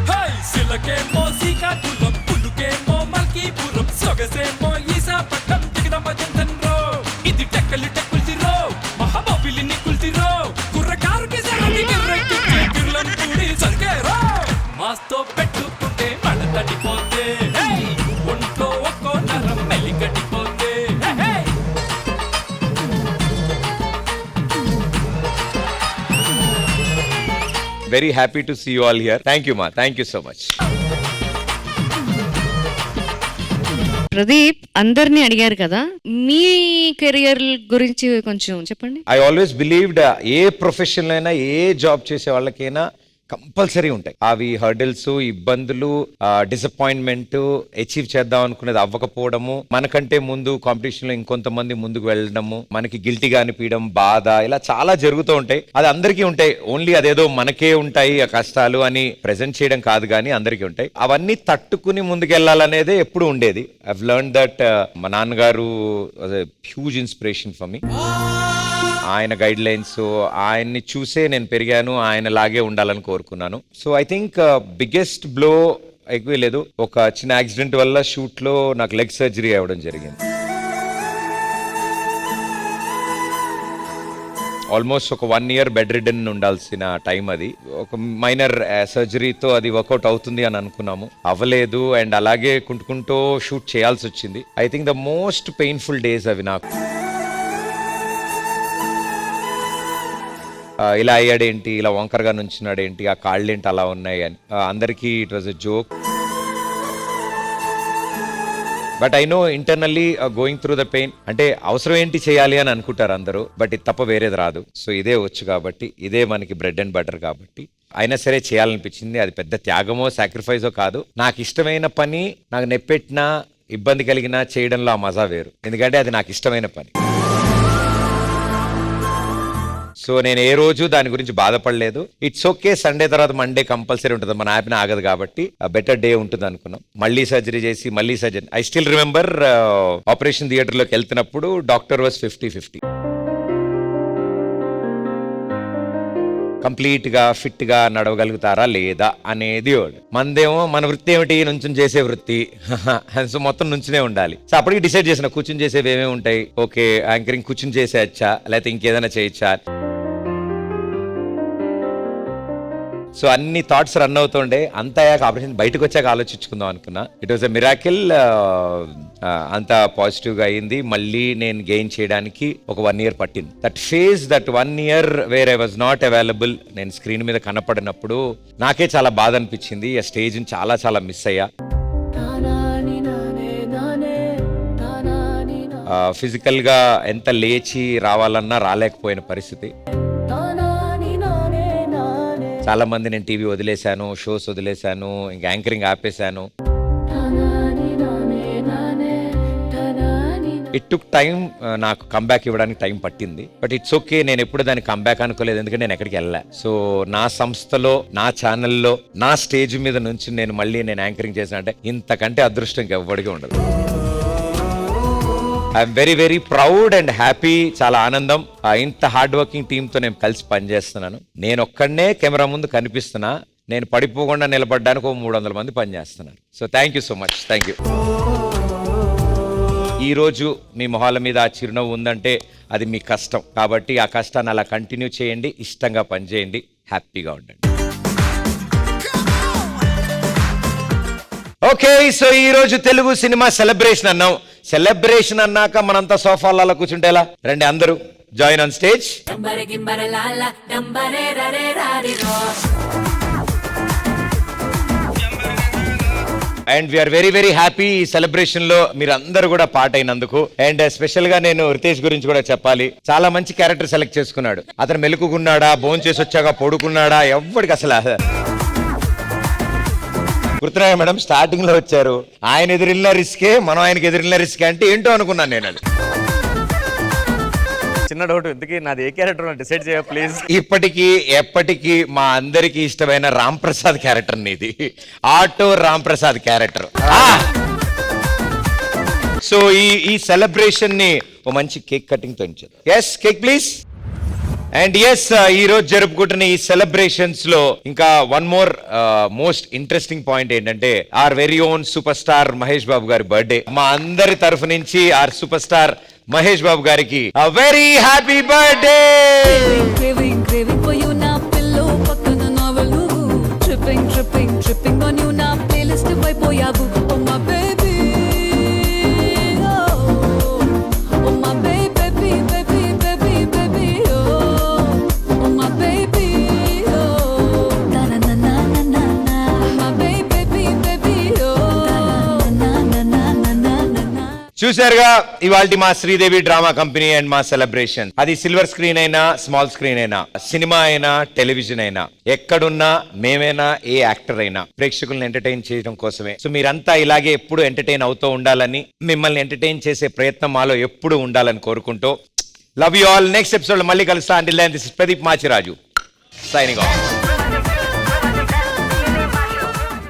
U: హై సిలకేమో శ్రీకాకుళం, కులుకేమో మల్కీపురం, సొగసేమో ఈసాపట్నం, దిగదమ్మ జంతన్రో. ఇది టెక్కలి టెక్కుల్తిరో, మహాబాబిలిని కుల్తిరో, కుర్రకారుకి సరది గిర్రెక్కిచ్చే గిర్లం కూడి సరిగేరో. మాస్తో పెట్టుకుంటే మళ్ళ తడిపోతే, ఒంట్లో ఒక్కో నరం మెలిగడిపోతే.
C: Very happy to see you all here. Thank you, ma. Thank you so much.
J: Pradeep అందరినీ అడిగారు కదా, మీ కెరియర్ గురించి కొంచెం చెప్పండి.
C: I always believed A profession అయినా ఏ జాబ్ చేసే వాళ్ళకైనా కంపల్సరీ ఉంటాయి అవి హర్డిల్స్, ఇబ్బందులు, డిసప్పాయింట్మెంట్, అచీవ్ చేద్దాం అనుకునేది అవ్వకపోవడము, మనకంటే ముందు కాంపిటీషన్ లో ఇంకొంతమంది ముందుకు వెళ్ళడము, మనకి గిల్టీగా అనిపించడం, బాధ, ఇలా చాలా జరుగుతూ ఉంటాయి. అది అందరికీ ఉంటాయి. ఓన్లీ అదేదో మనకే ఉంటాయి ఆ కష్టాలు అని ప్రెజెంట్ చేయడం కాదు, కానీ అందరికీ ఉంటాయి. అవన్నీ తట్టుకుని ముందుకెళ్లాలనేదే ఎప్పుడు ఉండేది. I've learn that. మా నాన్నగారు హ్యూజ్ ఇన్స్పిరేషన్ ఫర్ మీ. ఆయన గైడ్ లైన్స్, ఆయన్ని చూసే నేను పెరిగాను, ఆయన లాగే ఉండాలని కోరుకున్నాను. So I think biggest blow ఎక్కువ లేదు. ఒక చిన్న యాక్సిడెంట్ వల్ల షూట్ లో నాకు లెగ్ సర్జరీ అవ్వడం జరిగింది. ఆల్మోస్ట్ ఒక 1 year బెడ్ రిడన్ ఉండాల్సిన టైం అది. ఒక మైనర్ సర్జరీతో అది వర్కౌట్ అవుతుంది అని అనుకున్నాము, అవ్వలేదు. అండ్ అలాగే కుంటుకుంటూ షూట్ చేయాల్సి వచ్చింది. I think the most painful days అవి నాకు. ఇలా అయ్యాడేంటి, ఇలా వంకరగా నుంచున్నాడేంటి, ఆ కాళ్ళేంటి అలా ఉన్నాయి అని అందరికీ it was a joke. But I know internally going through the pain, అంటే అవసరం ఏంటి చేయాలి అని అనుకుంటారు అందరూ, బట్ ఇది తప్ప వేరేది రాదు. సో ఇదే వచ్చు కాబట్టి, ఇదే మనకి బ్రెడ్ అండ్ బటర్ కాబట్టి అయినా సరే చేయాలనిపించింది. అది పెద్ద త్యాగమో సాక్రిఫైజో కాదు. నాకు ఇష్టమైన పని నాకు నెప్పెట్టినా ఇబ్బంది కలిగినా చేయడంలో ఆ మజా వేరు, ఎందుకంటే అది నాకు ఇష్టమైన పని. సో నేను ఏ రోజు దాని గురించి బాధపడలేదు. ఇట్స్ ఓకే, సండే తర్వాత మండే కంపల్సరీ ఉంటుంది, మన యాప్ని ఆగదు కాబట్టి బెటర్ డే ఉంటుంది అనుకున్నాం. మళ్ళీ సర్జరీ చేసి మళ్ళీ surgery. I still remember operation థియేటర్లోకి వెళ్తున్నప్పుడు డాక్టర్ వాజ్ 50-50. కంప్లీట్ గా ఫిట్ గా నడవగలుగుతారా లేదా అనేది. మనదేమో మన వృత్తి ఏమిటి, నుంచుని చేసే వృత్తి. సో మొత్తం నుంచునే ఉండాలి. సో అప్పటికి డిసైడ్ చేసిన కూర్చుని చేసేవి ఏమేమి ఉంటాయి. ఓకే, యాంకరింగ్ కూర్చుని చేసేయచ్చా, లేకపోతే ఇంకేదైనా చేయొచ్చా. సో అన్ని థాట్స్ రన్ అవుతుండే. అంతా ఆపరేషన్ బయటకు వచ్చాక ఆలోచించుకుందాం అనుకున్నా. It was a miracle. అంతా పాజిటివ్ గా అయింది. మళ్ళీ నేను గెయిన్ చేయడానికి ఒక 1 year పట్టింది. That phase, that 1 year where I was not available, నేను స్క్రీన్ మీద కనపడినప్పుడు నాకే చాలా బాధ అనిపించింది. ఆ స్టేజ్ చాలా చాలా మిస్ అయ్యా. ఫిజికల్ గా ఎంత లేచి రావాలన్నా రాలేకపోయిన పరిస్థితి. చాలా మంది నేను టీవీ వదిలేశాను, షోస్ వదిలేశాను, ఇంకా యాంకరింగ్ ఆపేశాను. ఇట్ టుక్ టైం, నాకు కంబ్యాక్ ఇవ్వడానికి టైం పట్టింది. బట్ ఇట్స్ ఓకే, నేను ఎప్పుడు దాన్ని కంబ్యాక్ అనుకోలేదు, ఎందుకంటే నేను ఎక్కడికి వెళ్ళా. సో నా సంస్థలో, నా ఛానల్లో, నా స్టేజ్ మీద నుంచి నేను మళ్ళీ యాంకరింగ్ చేసిన అంటే ఇంతకంటే అదృష్టం ఇంకెవ్వడికి ఉండదు. I'm very very proud and happy. చాలా ఆనందం. ఇంత హార్డ్ వర్కింగ్ టీంతో నేను కలిసి పనిచేస్తున్నాను. నేను ఒక్కడనే కెమెరా ముందు కనిపిస్తున్నా, నేను పడిపోకుండా నిలబడడానికి 300 మంది పనిచేస్తున్నాను. So thank you so much. Thank you. ఈరోజు మీ మొహాల మీద ఆ చిరునవ్వు ఉందంటే అది మీ కష్టం. కాబట్టి ఆ కష్టాన్ని అలా కంటిన్యూ చేయండి, ఇష్టంగా పనిచేయండి, హ్యాపీగా ఉండండి. ఓకే, సో ఈ రోజు తెలుగు సినిమా సెలబ్రేషన్ అన్నాం. సెలబ్రేషన్ అన్నాక మనంతా సోఫాలలో కూర్చుంటేలా, రండి అందరూ join on stage. And we are very very happy ఈ సెలబ్రేషన్ లో మీరు అందరూ కూడా పార్ట్ అయినందుకు. అండ్ స్పెషల్ గా నేను రితేష్ గురించి కూడా చెప్పాలి. చాలా మంచి క్యారెక్టర్ సెలెక్ట్ చేసుకున్నాడు. అతను మెలుకున్నాడా, భోజనం చేసి వచ్చాక పడుకున్నాడా, ఎవ్వడికి అసలు గుర్తున్నాయా మేడం? స్టార్టింగ్ లో వచ్చారు, ఆయన ఎదురిల్లిన రిస్కే, మనం ఆయనకి ఎదురిల్లిన రిస్కే అంటే ఏంటో అనుకున్నాను నేను. అది
F: చిన్న డౌట్, ఇంతకీ నాది ఏ క్యారెక్టర్ డిసైడ్ చేయ ప్లీజ్.
C: ఇప్పటికీ ఎప్పటికీ మా అందరికి ఇష్టమైన రామ్ ప్రసాద్ క్యారెక్టర్ నీది, auto Ram Prasad character. So ఈ సెలబ్రేషన్ ని ఓ మంచి కేక్ కటింగ్ తో ఇచ్చారు. Yes, cake please. And yes, ఈ రోజు జరుపుకుంటున్న ఈ సెలబ్రేషన్స్ లో ఇంకా one more most interesting point ఏంటంటే our very own super star Mahesh Babu గారి బర్త్డే. మా అందరి తరఫు నుంచి our super star Mahesh Babu గారికి వెరీ హ్యాపీ బర్త్డే. చూశారుగా ఇవాల్టి మా శ్రీదేవి డ్రామా కంపెనీ అండ్ మా సెలబ్రేషన్. అది సిల్వర్ స్క్రీన్ అయినా స్మాల్ స్క్రీన్ అయినా సినిమా అయినా టెలివిజన్ అయినా ఎక్కడున్నా మేమైనా ఏ యాక్టర్ అయినా ప్రేక్షకులను ఎంటర్టైన్ చేయడం కోసమే. సో మీరంతా ఇలాగే ఎప్పుడు ఎంటర్టైన్ అవుతూ ఉండాలని, మిమ్మల్ని ఎంటర్టైన్ చేసే ప్రయత్నం మాలో ఎప్పుడు ఉండాలని కోరుకుంటూ love you all. Next episode మళ్ళీ కలుస్తా. Until then this is Pradeep Machiraju signing of.